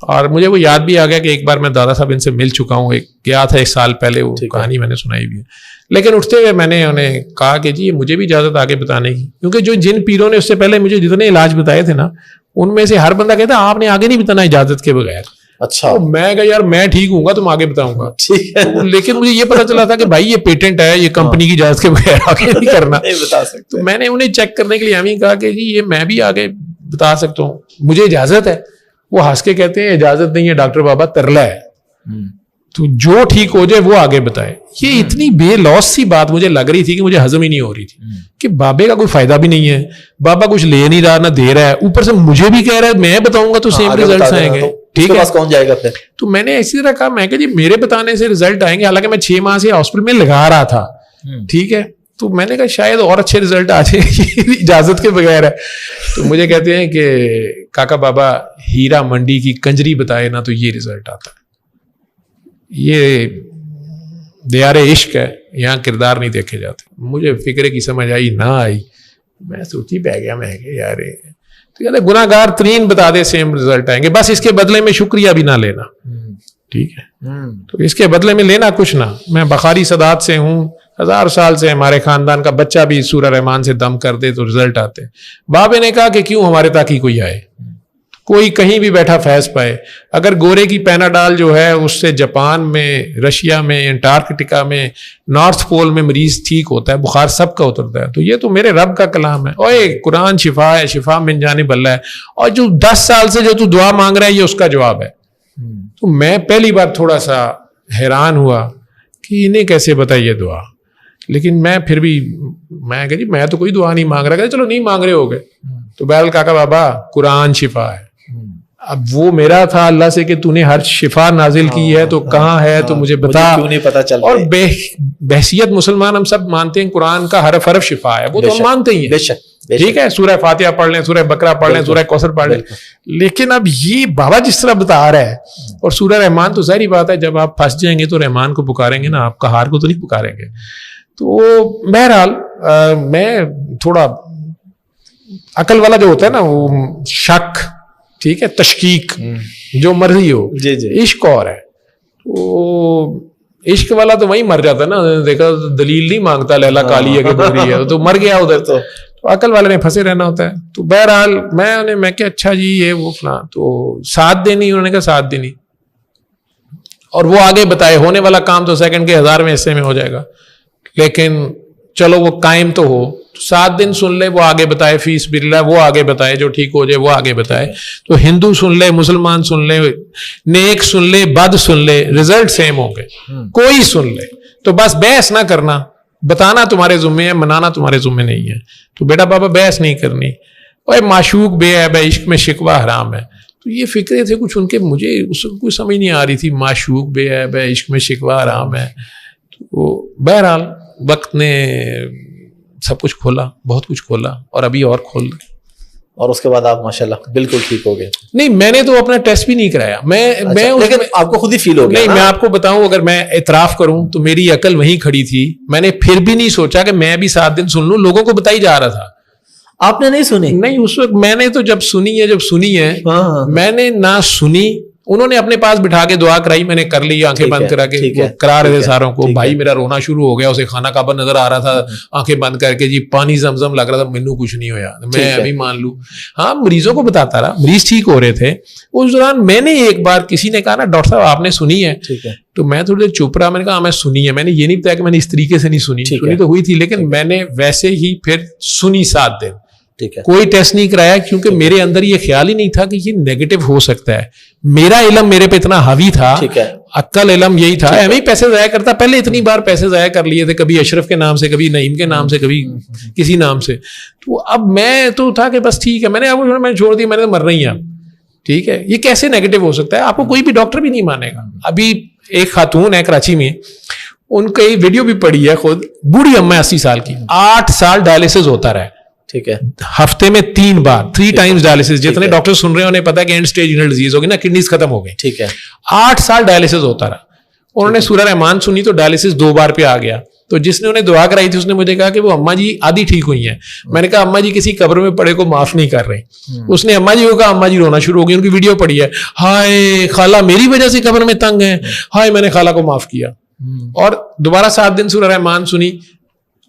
اور مجھے وہ یاد بھی آ گیا کہ ایک بار میں دادا صاحب ان سے مل چکا ہوں, گیا تھا 1 سال پہلے, وہ کہانی میں نے سنائی بھی ہے. لیکن اٹھتے ہوئے میں نے انہیں کہا کہ جی مجھے بھی اجازت آگے بتانے کی, کیونکہ جن پیروں نے اس سے پہلے مجھے جتنے علاج بتائے تھے نا, ان میں سے ہر بندہ کہتا آپ نے آگے نہیں بتانا اجازت کے بغیر. اچھا. میں کہا یار میں ٹھیک ہوں گا, تم آگے بتاؤں گا. لیکن مجھے یہ پتا چلا تھا کہ بھائی یہ پیٹنٹ ہے, یہ کمپنی کی اجازت کے بغیر آگے نہیں کرنا. تو میں نے انہیں چیک کرنے کے لیے ہمیں کہا کہ جی یہ میں بھی آگے بتا سکتا ہوں, مجھے اجازت ہے. وہ ہنس کے کہتے ہیں اجازت نہیں ہے ڈاکٹر بابا, ترلا ہے, تو جو ٹھیک ہو جائے وہ آگے بتائے. یہ اتنی بے لوس سی بات مجھے لگ رہی تھی کہ مجھے ہضم ہی نہیں ہو رہی تھی کہ بابے کا کوئی فائدہ بھی نہیں ہے, بابا کچھ لے نہیں رہا نہ دے رہا ہے, اوپر سے مجھے بھی کہہ رہا ہے میں بتاؤں گا تو سیم ریزلٹس آئیں گے. ٹھیک ہے, کون جائے گا پھر. تو میں نے اسی طرح کہا, میں کہ جی میرے بتانے سے ریزلٹ آئیں گے, حالانکہ میں 6 ماہ سے ہاسپٹل میں لگا رہا تھا. ٹھیک ہے, تو میں نے کہا شاید اور اچھے ریزلٹ آ جائیں اجازت کے بغیر ہے. تو مجھے کہتے ہیں کہ کاکا بابا ہیرا منڈی کی کنجری بتائے نا تو یہ ریزلٹ آتا ہے. یہ دیار عشق ہے, یہاں کردار نہیں دیکھے جاتے. مجھے فکر کی سمجھ آئی نہ آئی, میں سوچی پہ گیا. میں کہ یار تو کہتے گناہ گار ترین بتا دے سیم ریزلٹ آئیں گے, بس اس کے بدلے میں شکریہ بھی نہ لینا. ٹھیک ہے, تو اس کے بدلے میں لینا کچھ نہ. میں بخاری سادات سے ہوں, 1000 سال سے ہمارے خاندان کا بچہ بھی سورہ رحمان سے دم کر دے تو رزلٹ آتے. بابے نے کہا کہ کیوں ہمارے تاکہ کوئی آئے, کوئی کہیں بھی بیٹھا فیض پائے. اگر گورے کی پیناڈال جو ہے اس سے جاپان میں, رشیا میں, انٹارکٹیکا میں, نارتھ پول میں مریض ٹھیک ہوتا ہے, بخار سب کا اترتا ہے, تو یہ تو میرے رب کا کلام ہے. اوے قرآن شفا ہے, شفا من جانب اللہ ہے, اور جو 10 سال سے جو تو دعا مانگ رہا ہے یہ اس کا جواب ہے. تو میں پہلی بار تھوڑا سا حیران ہوا کہ انہیں کیسے بتائی یہ دعا. لیکن میں پھر بھی میں کہ جی میں تو کوئی دعا نہیں مانگ رہا. کہ چلو نہیں مانگ رہے ہو گئے, تو بہرحال کاکا بابا قرآن شفا ہے, اب وہ میرا تھا اللہ سے کہ تو نے ہر شفا نازل کی ہے تو کہاں ہے تو مجھے بتا, کیوں نہیں پتا چل. اور بحیثیت مسلمان ہم سب مانتے ہیں قرآن کا حرف حرف شفا ہے, وہ تو ہم مانتے ہی ہیں, ٹھیک ہے, سورہ فاتحہ پڑھ لیں, سورہ بقرہ پڑھ لیں, سورہ کوثر پڑھ لیں, لیکن اب یہ بابا جس طرح بتا رہا ہے, اور سورہ رحمان تو ظاہری بات ہے جب آپ پھنس جائیں گے تو رحمان کو پکاریں گے نا, آپ قہار کو تو نہیں پکاریں گے. تو بہرحال میں تھوڑا عقل والا جو ہوتا ہے نا وہ شک, ٹھیک ہے, تشکیک جو مرضی ہو, عشق اور ہے, تو عشق والا تو وہی مر جاتا ہے نا, دیکھا دلیل نہیں مانگتا لیلا کالی ہے کہ گوری ہے, تو مر گیا ادھر. تو عقل والے نے پھنسے رہنا ہوتا ہے. تو بہرحال میں کہ اچھا جی یہ وہ فلاں, تو ساتھ دینی, انہوں نے کہا ساتھ دینی, اور وہ آگے بتائے ہونے والا کام تو سیکنڈ کے 1000ویں حصے میں ہو جائے گا, لیکن چلو وہ قائم تو ہو, 7 دن سن لے, وہ آگے بتائے, فیس باللہ وہ آگے بتائے, جو ٹھیک ہو جائے وہ آگے بتائے. تو ہندو سن لے, مسلمان سن لے, نیک سن لے, بد سن لے, رزلٹ سیم ہوں گے, کوئی سن لے. تو بس بحث نہ کرنا, بتانا تمہارے ذمے ہے, منانا تمہارے ذمے نہیں ہے. تو بیٹا بابا بحث نہیں کرنی, اوے معشوق بے عیب ہے, عشق میں شکوہ حرام ہے. تو یہ فکرے تھے کچھ ان کے, مجھے اس کو کوئی سمجھ نہیں آ رہی تھی. معشوق بے عیب ہے, عشق میں شکوہ حرام ہے. تو بہرحال وقت نے سب کچھ کھولا, بہت کچھ کھولا, اور ابھی اور کھول رہا. اور اس کے بعد آپ ماشاءاللہ بالکل ٹھیک ہو گئے. نہیں, میں نے تو اپنا ٹیسٹ بھی نہیں کرایا. میں لیکن آپ کو خود ہی فیل ہو گیا. نہیں, میں آپ کو بتاؤں, اگر میں اعتراف کروں تو میری عقل وہیں کھڑی تھی. میں نے پھر بھی نہیں سوچا کہ میں بھی 7 دن سن لوں, لوگوں کو بتائی جا رہا تھا. آپ نے نہیں سنی؟ نہیں, اس وقت میں نے تو جب سنی ہے میں نے نہ سنی. انہوں نے اپنے پاس بٹھا کے دعا کرائی, میں نے کر لی, آنکھیں بند کرا کے کرا رہے تھے ساروں کو. بھائی میرا رونا شروع ہو گیا, اسے کھانا کعبہ نظر آ رہا تھا, آنکھیں بند کر کے, جی پانی زمزم لگ رہا تھا, مینوں کچھ نہیں ہویا, میں ابھی مان لوں. ہاں, مریضوں کو بتاتا رہا, مریض ٹھیک ہو رہے تھے. اس دوران میں نے ایک بار کسی نے کہا نا ڈاکٹر صاحب آپ نے سنی ہے, تو میں تھوڑی دیر چپ رہا. میں نے کہا میں سنی ہے. میں نے یہ نہیں بتایا کہ میں نے اس طریقے سے نہیں سنی, سنی تو ہوئی تھی, لیکن میں نے ویسے ہی پھر سنی 7 دن. کوئی ٹیسٹ نہیں کرایا, کیونکہ میرے اندر یہ خیال ہی نہیں تھا کہ یہ نیگیٹو ہو سکتا ہے. میرا علم میرے پہ اتنا حاوی تھا, عقل علم یہی تھا. میں ہی پیسے ضائع کرتا, پہلے اتنی بار پیسے ضائع کر لیے تھے, کبھی اشرف کے نام سے, کبھی نعیم کے نام سے, کبھی کسی نام سے. تو اب میں تو تھا کہ بس ٹھیک ہے, میں نے چھوڑ دی, میں نے مر رہی ہوں, ٹھیک ہے. یہ کیسے نیگیٹو ہو سکتا ہے, آپ کو کوئی بھی ڈاکٹر بھی نہیں مانے گا. ابھی ایک خاتون ہے کراچی میں, ان کی ویڈیو بھی پڑی ہے, خود بوڑھی اما 80 سال کی, 8 سال ڈائلسس ہوتا رہا, ٹھیک ہے, ہفتے میں 3 بار 3 ٹائمز ڈائلسس. جتنے ڈاکٹر سن رہے ہیں انہیں پتا کہ اینڈ اسٹیج رینل ڈیزیز ہوگی نا, کڈنیز ختم ہو گئی, ٹھیک ہے. 8 سال ڈائلسس ہوتا رہا. انہوں نے سورہ رحمان سنی تو ڈائلسس 2 بار پہ آ گیا. تو جس نے انہیں دعا کرائی تھی اس نے مجھے کہا کہ وہ اما جی آدھی ٹھیک ہوئی ہیں. میں نے کہا اما جی کسی قبر میں پڑے کو معاف نہیں کر رہے. اس نے اما جی کو کہا, اما جی رونا شروع ہو گئی, ان کی ویڈیو پڑی ہے, ہائے خالہ میری وجہ سے قبر میں تنگ ہیں, ہائے میں نے خالہ کو معاف کیا. اور دوبارہ 7 دن سورہ رحمان سنی.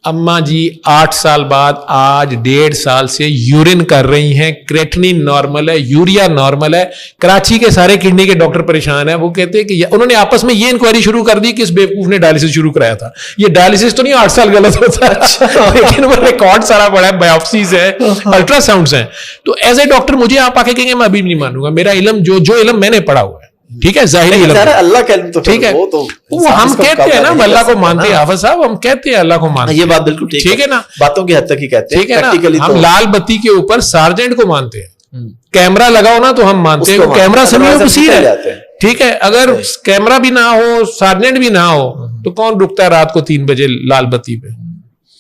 اما جی 8 سال بعد آج 1.5 سال سے یورین کر رہی ہیں, کریٹنین نارمل ہے, یوریا نارمل ہے. کراچی کے سارے کڈنی کے ڈاکٹر پریشان ہیں. وہ کہتے ہیں کہ انہوں نے آپس میں یہ انکوائری شروع کر دی کہ اس بیوقوف نے ڈائلسس شروع کرایا تھا. یہ ڈائلسس تو نہیں 8 سال غلط ہوتا ہے, لیکن وہ ریکارڈ سارا پڑا ہے, بایوپسیز ہے, الٹرا ساؤنڈز ہیں. تو ایز اے ڈاکٹر مجھے آپ آ کے کہیں گے میں ابھی نہیں مانوں گا. میرا علم جو علم میں نے پڑھا ہوا ہے, ٹھیک ہے, ظاہری علم, اللہ کا علم تو ٹھیک ہے, وہ ہم کہتے ہیں نا اللہ کو مانتے ہیں. حافظ صاحب ہم کہتے ہیں اللہ کو مانتے ہیں, یہ بات بالکل ٹھیک ہے نا, باتوں کی حد تک ہی کہتے ہیں, ٹھیک ہے نا. ہم لال بتی کے اوپر سارجنٹ کو مانتے ہیں, کیمرہ لگاؤ نا تو ہم مانتے ہیں, کیمرہ سمیع بصیر ہے, ٹھیک ہے. اگر کیمرہ بھی نہ ہو, سارجنٹ بھی نہ ہو, تو کون رکتا ہے رات کو 3 بجے لال بتی پہ.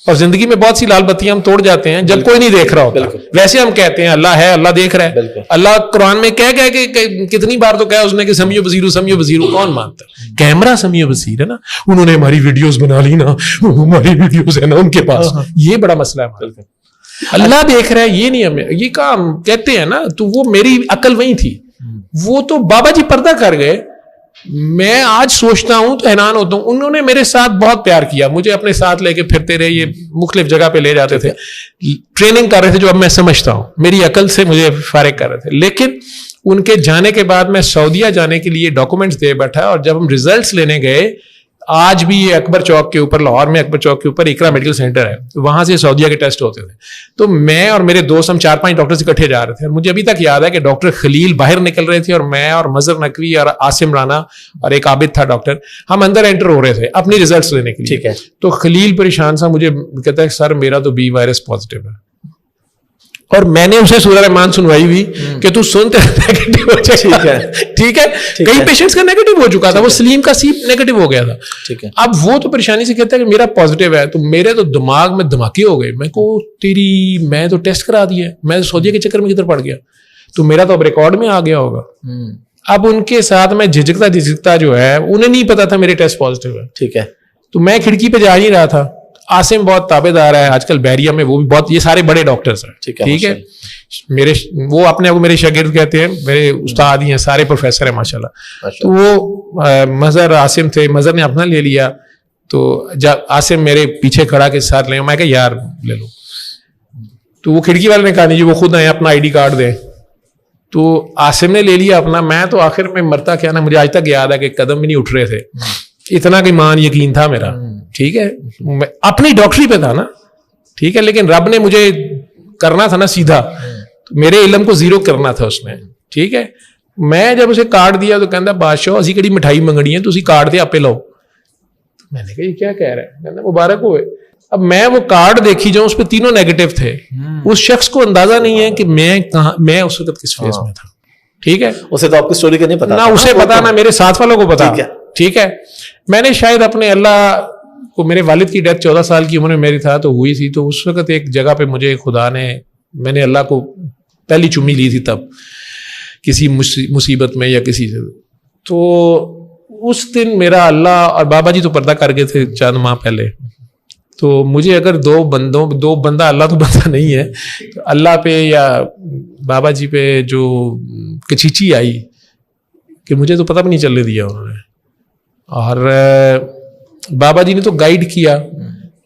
اور زندگی میں بہت سی لال بتیاں ہم توڑ جاتے ہیں جب کوئی نہیں دیکھ رہا ہوتا. ویسے ہم کہتے ہیں اللہ ہے, اللہ دیکھ رہا ہے. اللہ قرآن میں کہہ کہ کتنی بار تو کہا اس نے کہ سمیع بصیر, سمیع بصیر, کون مانتا ہے؟ کیمرہ سمیع بصیر ہے نا, انہوں نے ہماری ویڈیوز بنا لی نا, ہماری ویڈیوز ہے نا ان کے پاس, یہ بڑا مسئلہ ہے. اللہ دیکھ رہا ہے, یہ نہیں ہمیں یہ کام کہتے ہیں نا. تو وہ میری عقل وہی تھی, وہ تو بابا جی پردہ کر گئے. میں آج سوچتا ہوں تو حیران ہوتا ہوں. انہوں نے میرے ساتھ بہت پیار کیا, مجھے اپنے ساتھ لے کے پھرتے رہے, یہ مختلف جگہ پہ لے جاتے تھے, ٹریننگ کر رہے تھے جو اب میں سمجھتا ہوں, میری عقل سے مجھے فارغ کر رہے تھے. لیکن ان کے جانے کے بعد میں سعودیہ جانے کے لیے ڈاکومنٹس دے بیٹھا, اور جب ہم ریزلٹس لینے گئے, آج بھی یہ اکبر چوک کے اوپر, لاہور میں اکبر چوک کے اوپر اقرا میڈیکل سینٹر ہے, وہاں سے سعودیہ کے ٹیسٹ ہوتے تھے. تو میں اور میرے دوست ہم 4-5 ڈاکٹر اکٹھے جا رہے تھے, اور مجھے ابھی تک یاد ہے کہ ڈاکٹر خلیل باہر نکل رہے تھے, اور میں اور مظہر نقوی اور عاصم رانا اور ایک عابد تھا ڈاکٹر, ہم اندر انٹر ہو رہے تھے اپنی ریزلٹس لینے کے لیے. ٹھیک ہے. تو خلیل پریشان سا, مجھے کہتا ہے سر میرا تو بی وائرس پازیٹیو ہے. اور میں نے اسے سورہ رحمان سنوائی ہوئی کہ تو سن نیگیٹو ہو جائے. ٹھیک ہے, کئی پیشنٹس کا نیگیٹو ہو چکا تھا, وہ سلیم کا سیپ نیگیٹو ہو گیا تھا. اب وہ تو پریشانی سے کہتا ہے کہ میرا پازیٹیو ہے, تو میرے تو دماغ میں دھماکے ہو گئے. میں کو میں تو ٹیسٹ کرا دیا, میں سعودیہ کے چکر میں کدھر پڑ گیا, تو میرا تو اب ریکارڈ میں آ گیا ہوگا. اب ان کے ساتھ میں جھجکتا جو ہے, انہیں نہیں پتا تھا میرے ٹیسٹ پازیٹیو ہے. ٹھیک ہے, تو میں کھڑکی پہ جا ہی رہا تھا. عاصم بہت تابع دار ہے آج کل بحریہ میں, وہ بھی بہت, یہ سارے بڑے ڈاکٹرز ہیں. ٹھیک ہے, میرے وہ اپنے آپ کو میرے شاگرد کہتے ہیں, میرے استاد ہی ہیں, سارے پروفیسر ہیں ماشاءاللہ. تو وہ مظہر عاصم تھے, مظہر نے اپنا لے لیا. تو جب عاصم میرے پیچھے کھڑا کے ساتھ لے, میں کہا یار لے لو. تو وہ کھڑکی والے نے کہا نہیں جی وہ خود آئے اپنا ID کارڈ دیں. تو عاصم نے لے لیا اپنا. میں تو آخر میں مرتا کیا نا, مجھے آج تک یاد ہے کہ قدم بھی نہیں اٹھ رہے تھے, اتنا کہ مان یقین تھا میرا. ٹھیک ہے, میں اپنی ڈاکٹری پہ تھا نا. ٹھیک ہے, لیکن رب نے مجھے کرنا تھا نا سیدھا, میرے علم کو زیرو کرنا تھا اس میں. ٹھیک ہے, میں جب اسے کارڈ دیا تو کہتا بادشاہ اسی کڑی مٹھائی منگنی ہے, تو اسی کارڈ دے آپ لو. میں نے کہا یہ کیا کہہ رہا ہے, کہتا مبارک ہوئے. اب میں وہ کارڈ دیکھی جاؤں, اس پہ تینوں نیگیٹو تھے. اس شخص کو اندازہ نہیں ہے کہ میں اس وقت کس فیز میں تھا. ٹھیک ہے, اسے تو آپ کی اسٹوری کا نہیں پتا, نہ اسے پتا نہ میرے ساتھ والوں کو پتا. ٹھیک ہے, میں نے شاید اپنے اللہ کو, میرے والد کی ڈیتھ 14 سال کی عمر میں میری تھا تو ہوئی تھی, تو اس وقت ایک جگہ پہ مجھے خدا نے, میں نے اللہ کو پہلی چمی لی تھی تب کسی مصیبت میں یا کسی سے. تو اس دن میرا اللہ اور بابا جی تو پردہ کر گئے تھے چند ماہ پہلے. تو مجھے اگر دو بندہ, اللہ تو بندہ نہیں ہے, تو اللہ پہ یا بابا جی پہ جو کچیچی آئی کہ مجھے تو پتہ بھی نہیں چلنے دیا انہوں نے. اور بابا جی نے تو گائیڈ کیا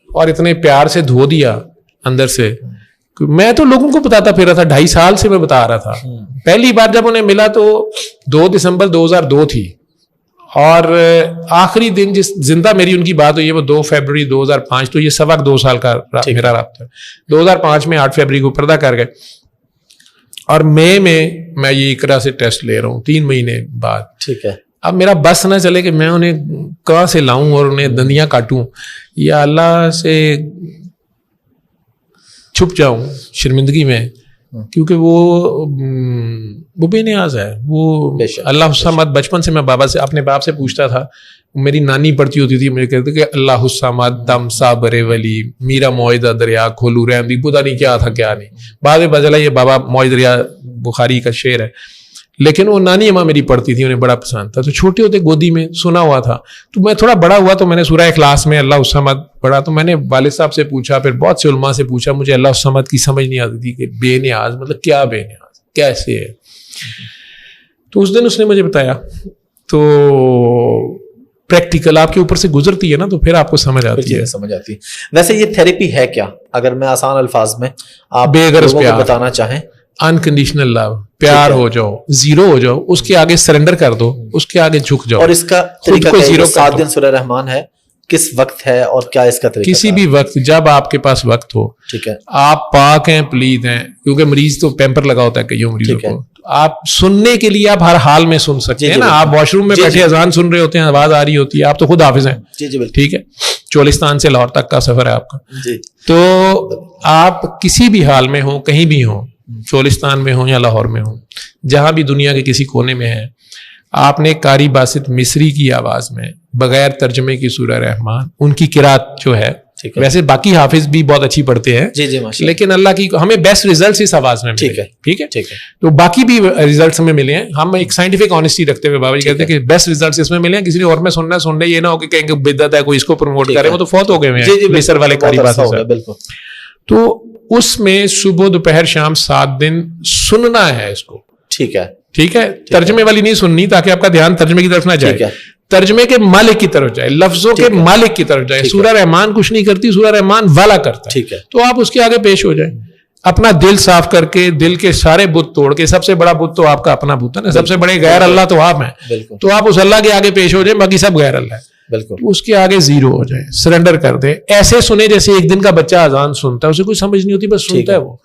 اور اتنے پیار سے دھو دیا اندر سے. میں تو لوگوں کو بتاتا پھر رہا تھا, 2.5 سال سے میں بتا رہا تھا. پہلی بار جب انہیں ملا تو 2 دسمبر 2002 تھی, اور آخری دن جس زندہ میری ان کی بات ہوئی ہے وہ 2 فروری 2005. تو یہ 2.25 سال کا میرا رابطہ ہے. 2005 میں 8 فروری کو پردہ کر گئے, اور مئی میں یہ اقرا سے ٹیسٹ لے رہا ہوں 3 مہینے بعد. ٹھیک ہے, اب میرا بس نہ چلے کہ میں انہیں کہاں سے لاؤں اور انہیں دندیاں کاٹوں, یا اللہ سے چھپ جاؤں شرمندگی میں, کیونکہ وہ بے نیاز ہے. وہ اللہ الصمد, بچپن سے میں بابا سے, اپنے باپ سے پوچھتا تھا. میری نانی پڑھتی ہوتی تھی, مجھے کہتے کہ اللہ الصمد دم صابر ولی میرا معاہدہ دریا کھولو رحم, پتا نہیں کیا تھا کیا نہیں. بعد میں بدلا یہ بابا معاہدہ دریا بخاری کا شعر ہے, لیکن وہ نانی اماں میری پڑھتی تھی, انہیں بڑا پسند تھا. تو چھوٹے ہوتے گودی میں سنا ہوا تھا. تو میں تھوڑا بڑا ہوا تو میں نے سورہ اخلاص میں اللہ الصمد پڑھا. تو میں نے والد صاحب سے پوچھا, پھر بہت سے علماء سے پوچھا, مجھے اللہ الصمد کی سمجھ نہیں آتی تھی کہ بے نیاز مطلب کیا, بے نیاز کیسے ہے. تو اس دن اس نے مجھے بتایا. تو پریکٹیکل آپ کے اوپر سے گزرتی ہے نا, تو پھر آپ کو سمجھ آتی ہے. ویسے یہ تھیراپی ہے کیا, اگر میں آسان الفاظ میں آپ بے غرض پیار بتانا چاہیں؟ انکنڈیشنل لو, پیار ہو جاؤ, زیرو ہو جاؤ, اس کے آگے سرنڈر کر دو, اس کے آگے جھک جاؤ. اور اس کا طریقہ کیا ہے؟ 7 دن سورہ رحمان ہے, کس وقت ہے اور کیا اس کا طریقہ؟ کسی بھی وقت جب آپ کے پاس وقت ہو. ٹھیک ہے, آپ پاک ہیں, پلید ہیں, کیونکہ مریض تو پیمپر لگا ہوتا ہے کئیوں مریضوں کو. آپ سننے کے لیے آپ ہر حال میں سن سکتے ہیں نا. آپ واش روم میں بیٹھے اذان سن رہے ہوتے ہیں, آواز آ رہی ہوتی ہے, آپ تو خود حافظ ہیں. ٹھیک ہے, چولستان سے لاہور تک کا سفر ہے آپ کا. تو آپ کسی بھی حال میں ہوں, کہیں بھی ہوں, چولستان میں ہوں یا لاہور میں ہوں, جہاں بھی دنیا کے کسی کونے میں ہیں, آپ نے قاری باسط مصری کی آواز میں بغیر ترجمے کی سورہ رحمان, ان کی قرات جو ہے, ویسے باقی حافظ بھی بہت اچھی پڑھتے ہیں, لیکن اللہ کی ہمیں بیسٹ ریزلٹس اس آواز میں ملے. ٹھیک ہے, تو باقی بھی ریزلٹس ہمیں ملے ہیں. ہم ایک سائنٹیفک آنیسٹی رکھتے ہوئے بابا جی کہتے ہیں کہ بیسٹ ریزلٹس اس میں ملے ہیں. کسی اور میں سننا سن رہے, یہ نہ ہو کہ کہیں گے بدعت ہے, کوئی اس کو پروموٹ کرے, وہ تو فوت ہو گئے ہیں مصر والے قاری باسط. تو اس میں صبح دوپہر شام 7 دن سننا ہے اس کو. ٹھیک ہے, ٹھیک ہے, ترجمے والی نہیں سننی, تاکہ آپ کا دھیان ترجمے کی طرف نہ جائے, ترجمے کے مالک کی طرف جائے, لفظوں کے مالک کی طرف جائے. سورہ رحمان کچھ نہیں کرتی, سورہ رحمان والا کرتا ہے. ٹھیک ہے, تو آپ اس کے آگے پیش ہو جائیں, اپنا دل صاف کر کے, دل کے سارے بت توڑ کے. سب سے بڑا بت تو آپ کا اپنا بت ہے نا, سب سے بڑے غیر اللہ تو آپ ہیں. تو آپ اس اللہ کے آگے پیش ہو جائیں, باقی سب غیر اللہ ہے. اس کے آگے زیرو ہو جائے, سرنڈر کر دے. ایسے سنے جیسے ایک دن کا بچہ اذان سنتا ہے, اسے کوئی سمجھ نہیں ہوتی, بس سنتا ہے وہ.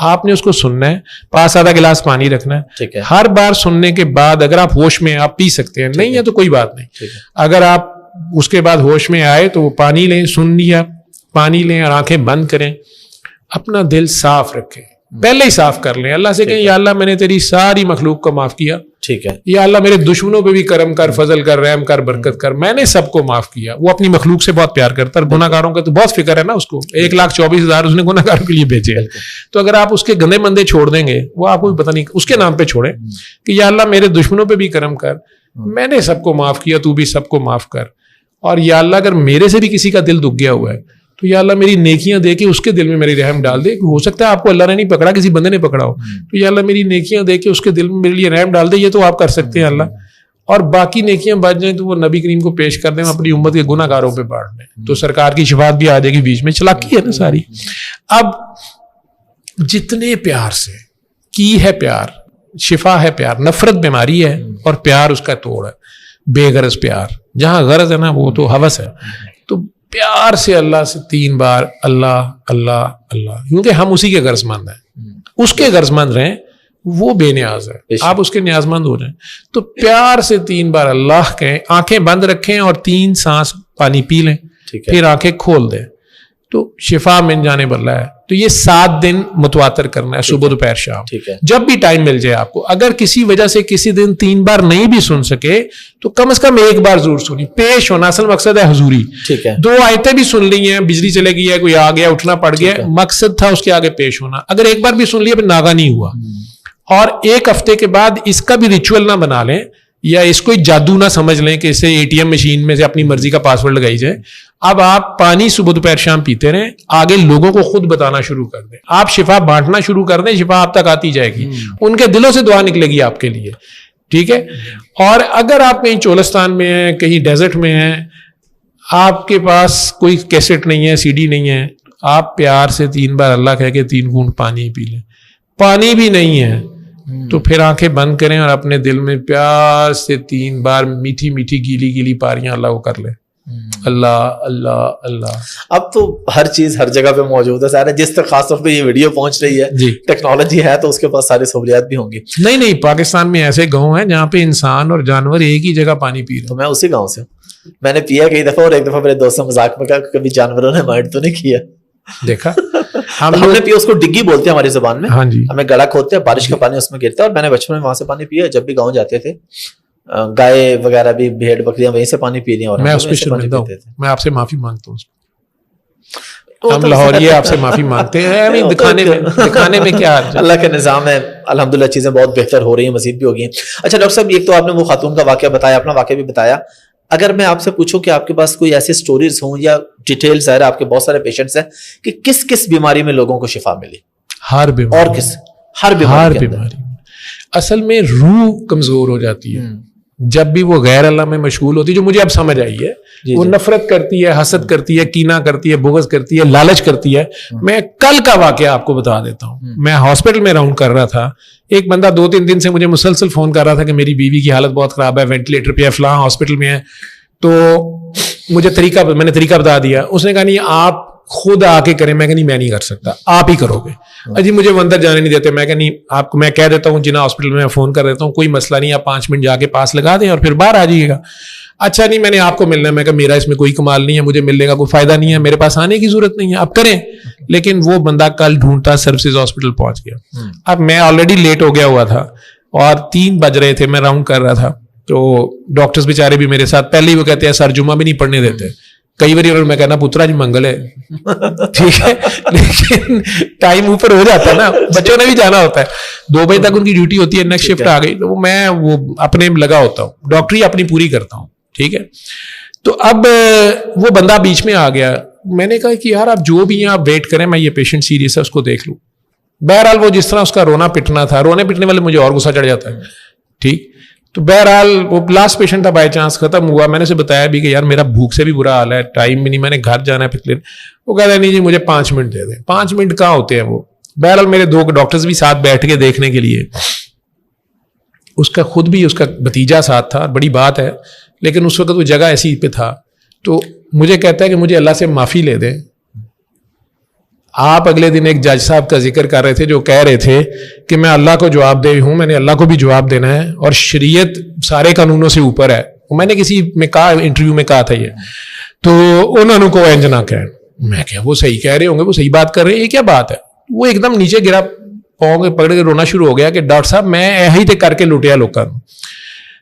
آپ نے اس کو سننا ہے, پاس آدھا گلاس پانی رکھنا ہے. ہر بار سننے کے بعد اگر آپ ہوش میں, آپ پی سکتے ہیں, نہیں ہے تو کوئی بات نہیں. اگر آپ اس کے بعد ہوش میں آئے تو وہ پانی لیں, سن لیا, پانی لیں اور آنکھیں بند کریں, اپنا دل صاف رکھیں, پہلے ہی صاف کر لیں. اللہ سے کہیں یا اللہ میں نے تیری ساری مخلوق کو معاف کیا, ٹھیک ہے, یا اللہ میرے دشمنوں پہ بھی کرم کر, فضل کر, رحم کر, برکت کر, میں نے سب کو معاف کیا. وہ اپنی مخلوق سے بہت پیار کرتا ہے, گناہ گاروں کا تو بہت فکر ہے نا اس کو. 1,24,000 اس نے گناہ گاروں کے لیے بھیجے ہیں. تو اگر آپ اس کے گندے مندے چھوڑ دیں گے, وہ آپ کو بھی پتہ نہیں, اس کے نام پہ چھوڑیں کہ یا اللہ میرے دشمنوں پہ بھی کرم کر, میں نے سب کو معاف کیا, تو بھی سب کو معاف کر. اور یا اللہ اگر میرے سے بھی کسی کا دل دکھ گیا ہوا ہے تو یا اللہ میری نیکیاں دے کے اس کے دل میں میری رحم ڈال دے. ہو سکتا ہے آپ کو اللہ نے نہیں پکڑا, کسی بندے نے پکڑا ہو, تو یا اللہ میری نیکیاں دے کے اس کے دل میں میرے لیے رحم ڈال دے. یہ تو آپ کر سکتے ہیں اللہ. اور باقی نیکیاں بچ جائیں تو وہ نبی کریم کو پیش کر دیں, اپنی امت کے گناہ گاروں پہ بانٹ دیں, تو سرکار کی شفاعت بھی آ جائے گی. بیچ میں چلاکی ہے نا ساری. اب جتنے پیار سے کی ہے پیار, شفا ہے پیار. نفرت بیماری ہے اور پیار اس کا توڑ ہے, بے غرض پیار. جہاں غرض ہے نا وہ تو ہوس ہے. تو پیار سے اللہ سے 3 بار اللہ اللہ اللہ, کیونکہ ہم اسی کے غرض مند ہیں, اس کے غرض مند رہیں, وہ بے نیاز ہے, آپ اس کے نیاز مند ہو جائیں. تو پیار سے 3 بار اللہ کہیں, آنکھیں بند رکھیں اور 3 سانس پانی پی لیں, پھر آنکھیں کھول دیں, تو شفا من جانے والا ہے. تو یہ 7 دن متواتر کرنا ہے, صبح دوپہر شام, جب بھی ٹائم مل جائے آپ کو. اگر کسی وجہ سے کسی دن 3 بار نہیں بھی سن سکے تو کم از کم 1 بار ضرور سنی. پیش ہونا اصل مقصد ہے حضوری. 2 آیتیں بھی سن لی ہیں, بجلی چلے گئی ہے, کوئی آ گیا, اٹھنا پڑ گیا, مقصد تھا اس کے آگے پیش ہونا. اگر 1 بار بھی سن لیا پھر ناغہ نہیں ہوا. اور 1 ہفتے کے بعد اس کا بھی ریچول نہ بنا لیں, یا اس کو جادو نہ سمجھ لیں کہ اسے ATM مشین میں سے اپنی مرضی کا پاسورڈ لگائی جائے. اب آپ پانی صبح دوپہر شام پیتے رہیں, آگے لوگوں کو خود بتانا شروع کر دیں, آپ شفا بانٹنا شروع کر دیں, شفا آپ تک آتی جائے گی, ان کے دلوں سے دعا نکلے گی آپ کے لیے. ٹھیک ہے. اور اگر آپ کہیں چولستان میں ہیں, کہیں ڈیزرٹ میں ہیں, آپ کے پاس کوئی کیسٹ نہیں ہے, CD نہیں ہے, آپ پیار سے 3 بار اللہ کہہ کے 3 گھونٹ پانی پی لیں. پانی بھی نہیں ہے تو پھر آنکھیں بند کریں اور اپنے دل میں پیار سے 3 بار میٹھی میٹھی گیلی گیلی پاریاں اللہ کو کر لیں. اللہ اللہ اللہ. اب تو ہر چیز ہر جگہ پہ موجود ہے سارا, جس تک خاص طور پہ یہ ویڈیو پہنچ رہی ہے, ٹیکنالوجی ہے, تو اس کے پاس ساری سہولیات بھی ہوں گی. نہیں, پاکستان میں ایسے گاؤں ہیں جہاں پہ انسان اور جانور ایک ہی جگہ پانی پی رہے ہیں. تو میں اسی گاؤں سے ہوں, میں نے پیا کئی دفعہ, اور ایک دفعہ میرے دوست نے مذاق میں کہا کبھی جانوروں نے مائنڈ تو نہیں کیا. دیکھا ہم نے پیا, اس کو ڈگی بولتے ہیں ہماری زبان میں. ہاں جی, ہمیں گڑھا کھودتے ہیں, بارش کا پانی اس میں گرتا ہے, اور میں نے بچپن میں وہاں سے پانی پیا. جب بھی گاؤں جاتے تھے, گائے وغیرہ بھی, بھیڑ بکریاں وہیں سے پانی پی لیں. اور میں اس پہ شرمندہ ہوں, میں آپ سے معافی مانگتا ہوں. ہم لاہوری آپ سے معافی مانگتے ہیں. دکھانے میں کیا, اللہ کا نظام ہے, الحمدللہ چیزیں بہت بہتر ہو رہی ہیں, مزید بھی ہو گئی ہیں. اچھا ڈاکٹر صاحب, ایک تو آپ نے وہ خاتون کا واقعہ بتایا, اپنا واقعہ بھی بتایا. اگر میں آپ سے پوچھوں کہ آپ کے پاس کوئی ایسی سٹوریز ہوں یا ڈیٹیل, ظاہر آپ کے بہت سارے پیشنٹس ہیں, کہ کس کس بیماری میں لوگوں کو شفا ملی؟ ہر بیماری, اور کس, ہر بیماری. اصل میں روح کمزور ہو جاتی ہے جب بھی وہ غیر اللہ میں مشغول ہوتی ہے, جو مجھے اب سمجھ آئی ہے. وہ نفرت کرتی ہے, حسد کرتی ہے, کینہ کرتی ہے, بغض کرتی ہے, لالچ کرتی ہے. میں کل کا واقعہ آپ کو بتا دیتا ہوں. میں ہاسپٹل میں راؤنڈ کر رہا تھا, ایک بندہ 2-3 دن سے مجھے مسلسل فون کر رہا تھا کہ میری بیوی کی حالت بہت خراب ہے, وینٹیلیٹر پہ ہے, فلاں ہاسپٹل میں ہے. تو مجھے میں نے طریقہ بتا دیا. اس نے کہا نہیں آپ خود آ کے کریں. میں کہ نہیں, میں نہیں کر سکتا, آپ ہی کرو گے. جی مجھے وہ اندر جانے نہیں دیتے. میں کہ نہیں, آپ کو میں کہہ دیتا ہوں جنا ہاسپٹل میں فون کر دیتا ہوں, کوئی مسئلہ نہیں, آپ 5 منٹ جا کے پاس لگا دیں اور پھر باہر آ جائیے گا. اچھا نہیں, میں نے آپ کو ملنا ہے. میں کہ میرا اس میں کوئی کمال نہیں ہے, مجھے ملنے کا کوئی فائدہ نہیں ہے, میرے پاس آنے کی ضرورت نہیں ہے, آپ کریں. لیکن وہ بندہ کل ڈھونڈتا سروسز ہاسپٹل پہنچ گیا. اب میں آلریڈی لیٹ ہو گیا ہوا تھا اور 3 بج رہے تھے, میں راؤنڈ کر رہا تھا. تو ڈاکٹرز بیچارے بھی میرے ساتھ, پہلے ہی وہ کہتے ہیں سر جمعہ بھی نہیں پڑھنے دیتے. کئی بار میں کہنا پترا جی منگل ہے, ٹھیک ہے, لیکن ٹائم اوپر ہو جاتا ہے نا, بچوں نے بھی جانا ہوتا ہے. 2 بجے تک ان کی ڈیوٹی ہوتی ہے, نیکسٹ شفٹ آ گئی, تو میں وہ اپنے لگا ہوتا ہوں, ڈاکٹری اپنی پوری کرتا ہوں. ٹھیک ہے. تو اب وہ بندہ بیچ میں آ گیا. میں نے کہا کہ یار آپ جو بھی ہیں آپ ویٹ کریں, میں یہ پیشنٹ سیریس ہے اس کو دیکھ لوں. بہرحال وہ جس طرح اس کا رونا پٹنا تھا, رونے پٹنے والے مجھے اور غصہ چڑھ جاتا ہے. ٹھیک. تو بہرحال وہ لاسٹ پیشنٹ تھا, بائی چانس ختم ہوا. میں نے اسے بتایا بھی کہ یار میرا بھوک سے بھی برا حال ہے, ٹائم بھی نہیں, میں نے گھر جانا ہے پچھلے. وہ کہہ رہے نہیں جی مجھے 5 منٹ دے دیں. 5 منٹ کہاں ہوتے ہیں وہ. بہرحال میرے 2 ڈاکٹرز بھی ساتھ بیٹھ کے دیکھنے کے لیے, اس کا خود بھی اس کا بھتیجا ساتھ تھا, بڑی بات ہے, لیکن اس وقت وہ جگہ ایسی پہ تھا. تو مجھے کہتا ہے کہ مجھے اللہ سے معافی لے دیں. آپ اگلے دن ایک جج صاحب کا ذکر کر رہے تھے جو کہہ رہے تھے کہ میں اللہ کو جواب دہ ہوں, میں نے اللہ کو بھی جواب دینا ہے, اور شریعت سارے قانونوں سے اوپر ہے. میں نے کسی میں کہا, انٹرویو میں کہا تھا یہ, تو انہوں کو انج نہ کہیں. میں کیا وہ صحیح کہہ رہے ہوں گے, وہ صحیح بات کر رہے ہیں, یہ کیا بات ہے. وہ ایک دم نیچے گرا, ਪਾਉਂ ਕੇ ਪਕੜ ਕੇ ਰੋਣਾ ਸ਼ੁਰੂ ਹੋ ਗਿਆ ਕਿ ਡਾਕਟਰ ਸਾਹਿਬ ਮੈਂ ਇਹੀ ਤੇ ਕਰਕੇ ਲੁੱਟਿਆ ਲੋਕਾਂ ਨੂੰ।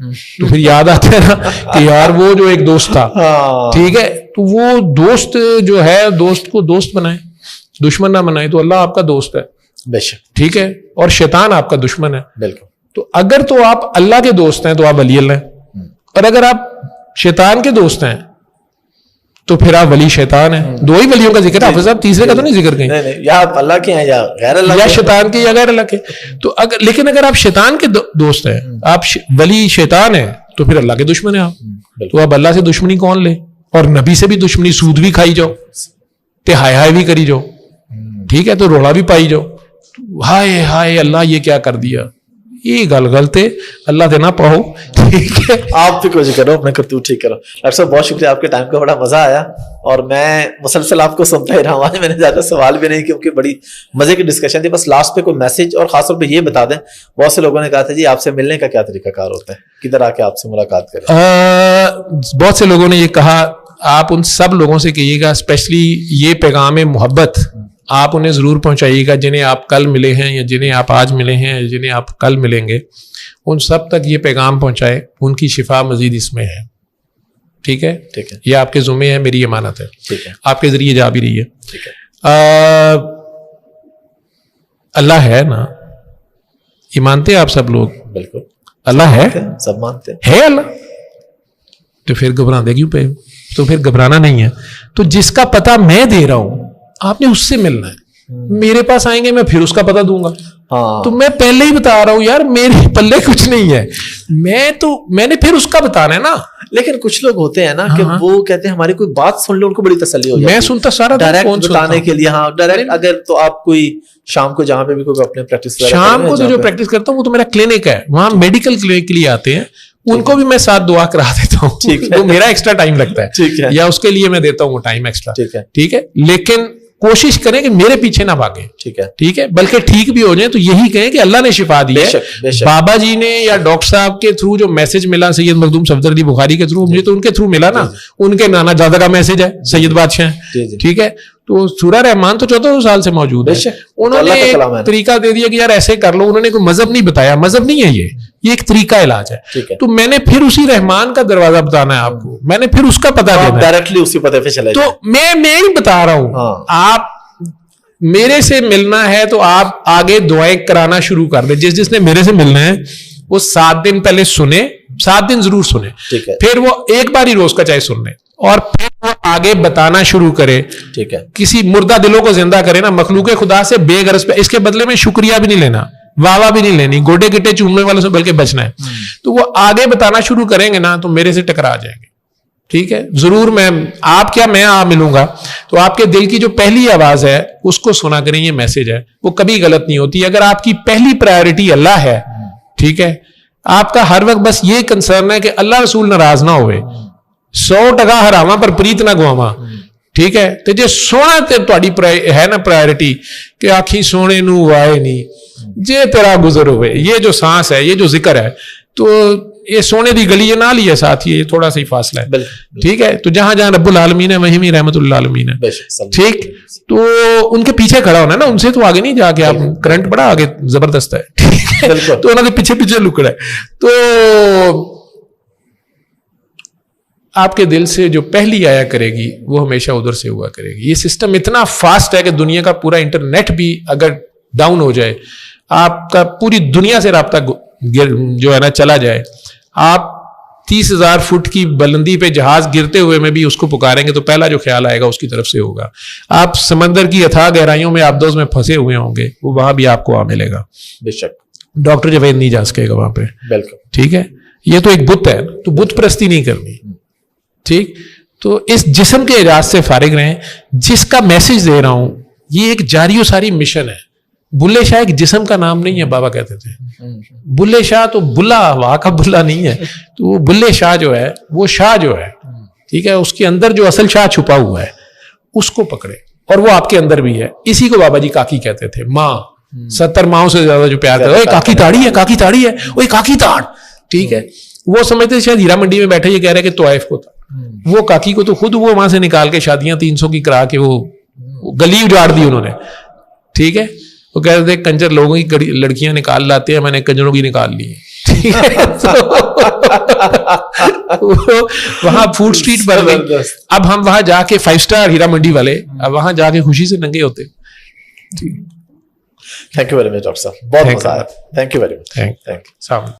تو پھر یاد آتا ہے نا کہ یار وہ جو ایک دوست تھا, ٹھیک ہے, تو وہ دوست جو ہے, دوست کو دوست بنائے, دشمن نہ بنائے. تو اللہ آپ کا دوست ہے, بے شک, ٹھیک ہے, اور شیطان آپ کا دشمن ہے. بالکل. تو اگر تو آپ اللہ کے دوست ہیں تو آپ ولی اللہ ہیں, اور اگر آپ شیطان کے دوست ہیں تو پھر آپ ولی شیطان ہیں. دو ہی ولیوں کا ذکر ہے حافظ صاحب, تیسرے کا تو نہیں ذکر کہیں, یا آپ اللہ کے ہیں یا غیر اللہ, یا شیطان کے یا غیر اللہ کے. تو اگر, لیکن اگر آپ شیطان کے دوست ہیں, آپ ولی شیطان ہیں, تو پھر اللہ کے دشمن ہیں آپ. تو اب اللہ سے دشمنی کون لے, اور نبی سے بھی دشمنی, سود بھی کھائی جاؤ, تے ہائے ہائے بھی کری جاؤ, ٹھیک ہے, تو روڑا بھی پائی جاؤ, ہائے ہائے اللہ یہ کیا کر دیا, یہ گل غلط ہے, اللہ دینا پاؤ, ٹھیک ہے. آپ بھی کوشش کرو اپنے کرتوت ٹھیک کرو. ڈاکٹر صاحب بہت شکریہ, آپ کے ٹائم کا بڑا مزہ آیا, اور میں مسلسل آپ کو سنتا ہی رہا ہوں. میں نے زیادہ سوال بھی نہیں, کیونکہ بڑی مزے کی ڈسکشن تھی. بس لاسٹ پہ کوئی میسج, اور خاص طور پہ یہ بتا دیں, بہت سے لوگوں نے کہا تھا جی آپ سے ملنے کا کیا طریقہ کار ہوتا ہے, کدھر آ کے آپ سے ملاقات کریں. بہت سے لوگوں نے یہ کہا, آپ ان سب لوگوں سے کہیے گا, اسپیشلی یہ پیغام محبت آپ انہیں ضرور پہنچائیے گا جنہیں آپ کل ملے ہیں, یا جنہیں آپ آج ملے ہیں, یا جنہیں آپ کل ملیں گے. ان سب تک یہ پیغام پہنچائے, ان کی شفا مزید اس میں ہے, ٹھیک ہے, ٹھیک ہے, یہ آپ کے ذمہ ہے, میری امانت ہے, ٹھیک ہے, آپ کے ذریعے جا بھی رہی ہے. ٹھیک ہے. اللہ ہے نا, یہ مانتے ہیں آپ سب لوگ, بالکل اللہ ہے, سب مانتے ہے اللہ, تو پھر گھبراتے کیوں پہ, تو پھر گھبرانا نہیں ہے. تو جس کا پتہ میں دے رہا ہوں آپ نے اس سے ملنا ہے. میرے پاس آئیں گے میں پھر اس کا پتہ دوں گا, تو میں پہلے ہی بتا رہا ہوں یار میرے پلے کچھ نہیں ہے, میں نے پھر اس کا بتانا ہے نا. لیکن کچھ لوگ ہوتے ہیں نا کہ وہ کہتے ہیں ہماری کوئی بات سن لو, ان کو بڑی تسلی ہو جاتی ہے. میں سنتا سارا ڈائریکٹ بتانے کے لیے, ہاں ڈائریکٹ. اگر تو آپ کوئی شام کو جہاں پہ بھی کوئی اپنے پریکٹس, شام کو تو جو پریکٹس کرتا ہوں وہ تو میرا کلینک ہے, وہاں میڈیکل کلینک کے لیے آتے ہیں, ان کو بھی میں ساتھ دعا کرا دیتا ہوں, وہ میرا ایکسٹرا ٹائم لگتا ہے, یا اس کے لیے میں دیتا ہوں وہ ٹائم ایکسٹرا, ٹھیک ہے. لیکن کوشش کریں کہ میرے پیچھے نہ بھاگیں, ٹھیک ہے, بلکہ ٹھیک بھی ہو جائیں تو یہی کہیں کہ اللہ نے شفا دی ہے. بابا جی نے یا ڈاکٹر صاحب کے تھرو جو میسج ملا سید مخدوم صفدر علی بخاری کے تھرو, مجھے تو ان کے تھرو ملا نا, ان کے نانا جادہ کا میسج ہے سید بادشاہ, ٹھیک ہے. تو سورہ رحمان تو 1400 سال سے موجود ہے, انہوں نے طریقہ دے دیا کہ یار ایسے کر لو, انہوں نے کوئی مذہب نہیں بتایا, مذہب نہیں ہے یہ ایک طریقہ علاج ہے. تو میں نے پھر اسی رحمان کا دروازہ بتانا ہے آپ کو, میں نے پھر اس کا پتہ دینا ہے, ڈائریکٹلی اسی پتہ پہ چلے. تو میں ہی بتا رہا ہوں, آپ میرے سے ملنا ہے تو آپ آگے دعائیں کرانا شروع کر دیں. جس نے میرے سے ملنا ہے وہ 7 دن پہلے سنے, 7 دن ضرور سنے, پھر وہ ایک بار ہی روز کا چاہے سن لیں, اور پھر وہ آگے بتانا شروع کرے. ٹھیک ہے, کسی مردہ دلوں کو زندہ کرے نا, مخلوق خدا سے بے غرض پہ, اس کے بدلے میں شکریہ بھی نہیں لینا, واہ بھی نہیں لینی, گوڈے گٹے چومنے والوں سے بلکہ بچنا ہے. تو وہ آگے بتانا شروع کریں گے نا تو میرے سے ٹکرا جائیں گے, ٹھیک ہے. ضرور میں ملوں گا, تو آپ کے دل کی جو پہلی آواز ہے اس کو سنا کریں, یہ میسج ہے, وہ کبھی غلط نہیں ہوتی. اگر آپ کی پہلی پرائیورٹی اللہ ہے, ٹھیک ہے, آپ کا ہر وقت بس یہ کنسرن ہے کہ اللہ رسول ناراض نہ ہوئے, 100% حراما پر پریت نہ گواما, ٹھیک ہے. تو جے سونا تہاڈی ہے نا پرائیورٹی کہ آکھی سونے نو وائے نہیں, جے تیرا گزر ہوئے, یہ جو سانس ہے, یہ جو ذکر ہے, تو یہ سونے دی گلی یہ نہ لیے ساتھ, یہ تھوڑا سا ہی فاصلہ ہے, ٹھیک ہے. تو جہاں جہاں رب العالمین ہے وہیں بھی رحمت اللہ عالمین ہے, ٹھیک. تو ان کے پیچھے کھڑا ہونا ہے نا, ان سے تو آگے نہیں جا کے, آپ کرنٹ بڑا آگے زبردست ہے, ٹھیک ہے, تو انہوں نے پیچھے لکڑا ہے. تو آپ کے دل سے جو پہلی آیا کرے گی وہ ہمیشہ ادھر سے ہوا کرے گی. یہ سسٹم اتنا فاسٹ ہے کہ دنیا کا پورا انٹرنیٹ بھی اگر ڈاؤن ہو جائے, آپ کا پوری دنیا سے رابطہ جو ہے نا چلا جائے, آپ 30,000 فٹ کی بلندی پہ جہاز گرتے ہوئے میں بھی اس کو پکاریں گے تو پہلا جو خیال آئے گا اس کی طرف سے ہوگا. آپ سمندر کی اتھاہ گہرائیوں میں آبدوز میں پھنسے ہوئے ہوں گے, وہ وہاں بھی آپ کو آ ملے گا. بے شک ڈاکٹر جاوید نہیں جا سکے گا وہاں پہ, بالکل, ٹھیک ہے. یہ تو ایک بت ہے, تو بت پرستی نہیں کرنی, ٹھیک. تو اس جسم کے اعجاز سے فارغ رہیں. جس کا میسج دے رہا ہوں یہ ایک جاری و ساری مشن ہے. بلے شاہ ایک جسم کا نام نہیں ہے, بابا کہتے تھے. بلے شاہ تو بلا ہوا کا بلا نہیں ہے, تو وہ بلے شاہ جو ہے وہ شاہ جو ہے, ٹھیک ہے, اس کے اندر جو اصل شاہ چھپا ہوا ہے اس کو پکڑے, اور وہ آپ کے اندر بھی ہے. اسی کو بابا جی کاکی کہتے تھے, ماں 70 ماؤں سے زیادہ جو پیار کرتا ہے, کاکی تاڑی ہے, کاکی تاڑی ہے, وہ کاکی تاڑ, ٹھیک ہے. وہ سمجھتے شاید ہیرا منڈی میں بیٹھے یہ کہہ رہے کہ طائف کو تھا, وہ کاکی کو تو خود وہ وہاں سے نکال کے شادیاں 300 کی کرا کے وہ گلی اجاڑ دی انہوں نے, ٹھیک ہے. وہ کہتے تھے کنجر لوگوں کی لڑکیاں نکال لاتے ہیں, میں نے کنجروں کی نکال لی, وہاں فوڈ اسٹریٹ بن گئی. اب ہم وہاں جا کے 5 اسٹار ہیرا منڈی والے اب وہاں جا کے خوشی سے ننگے ہوتے. Thank you very much doctor صاحب, بہت مزہ آیا. Thank you very much. Thank you.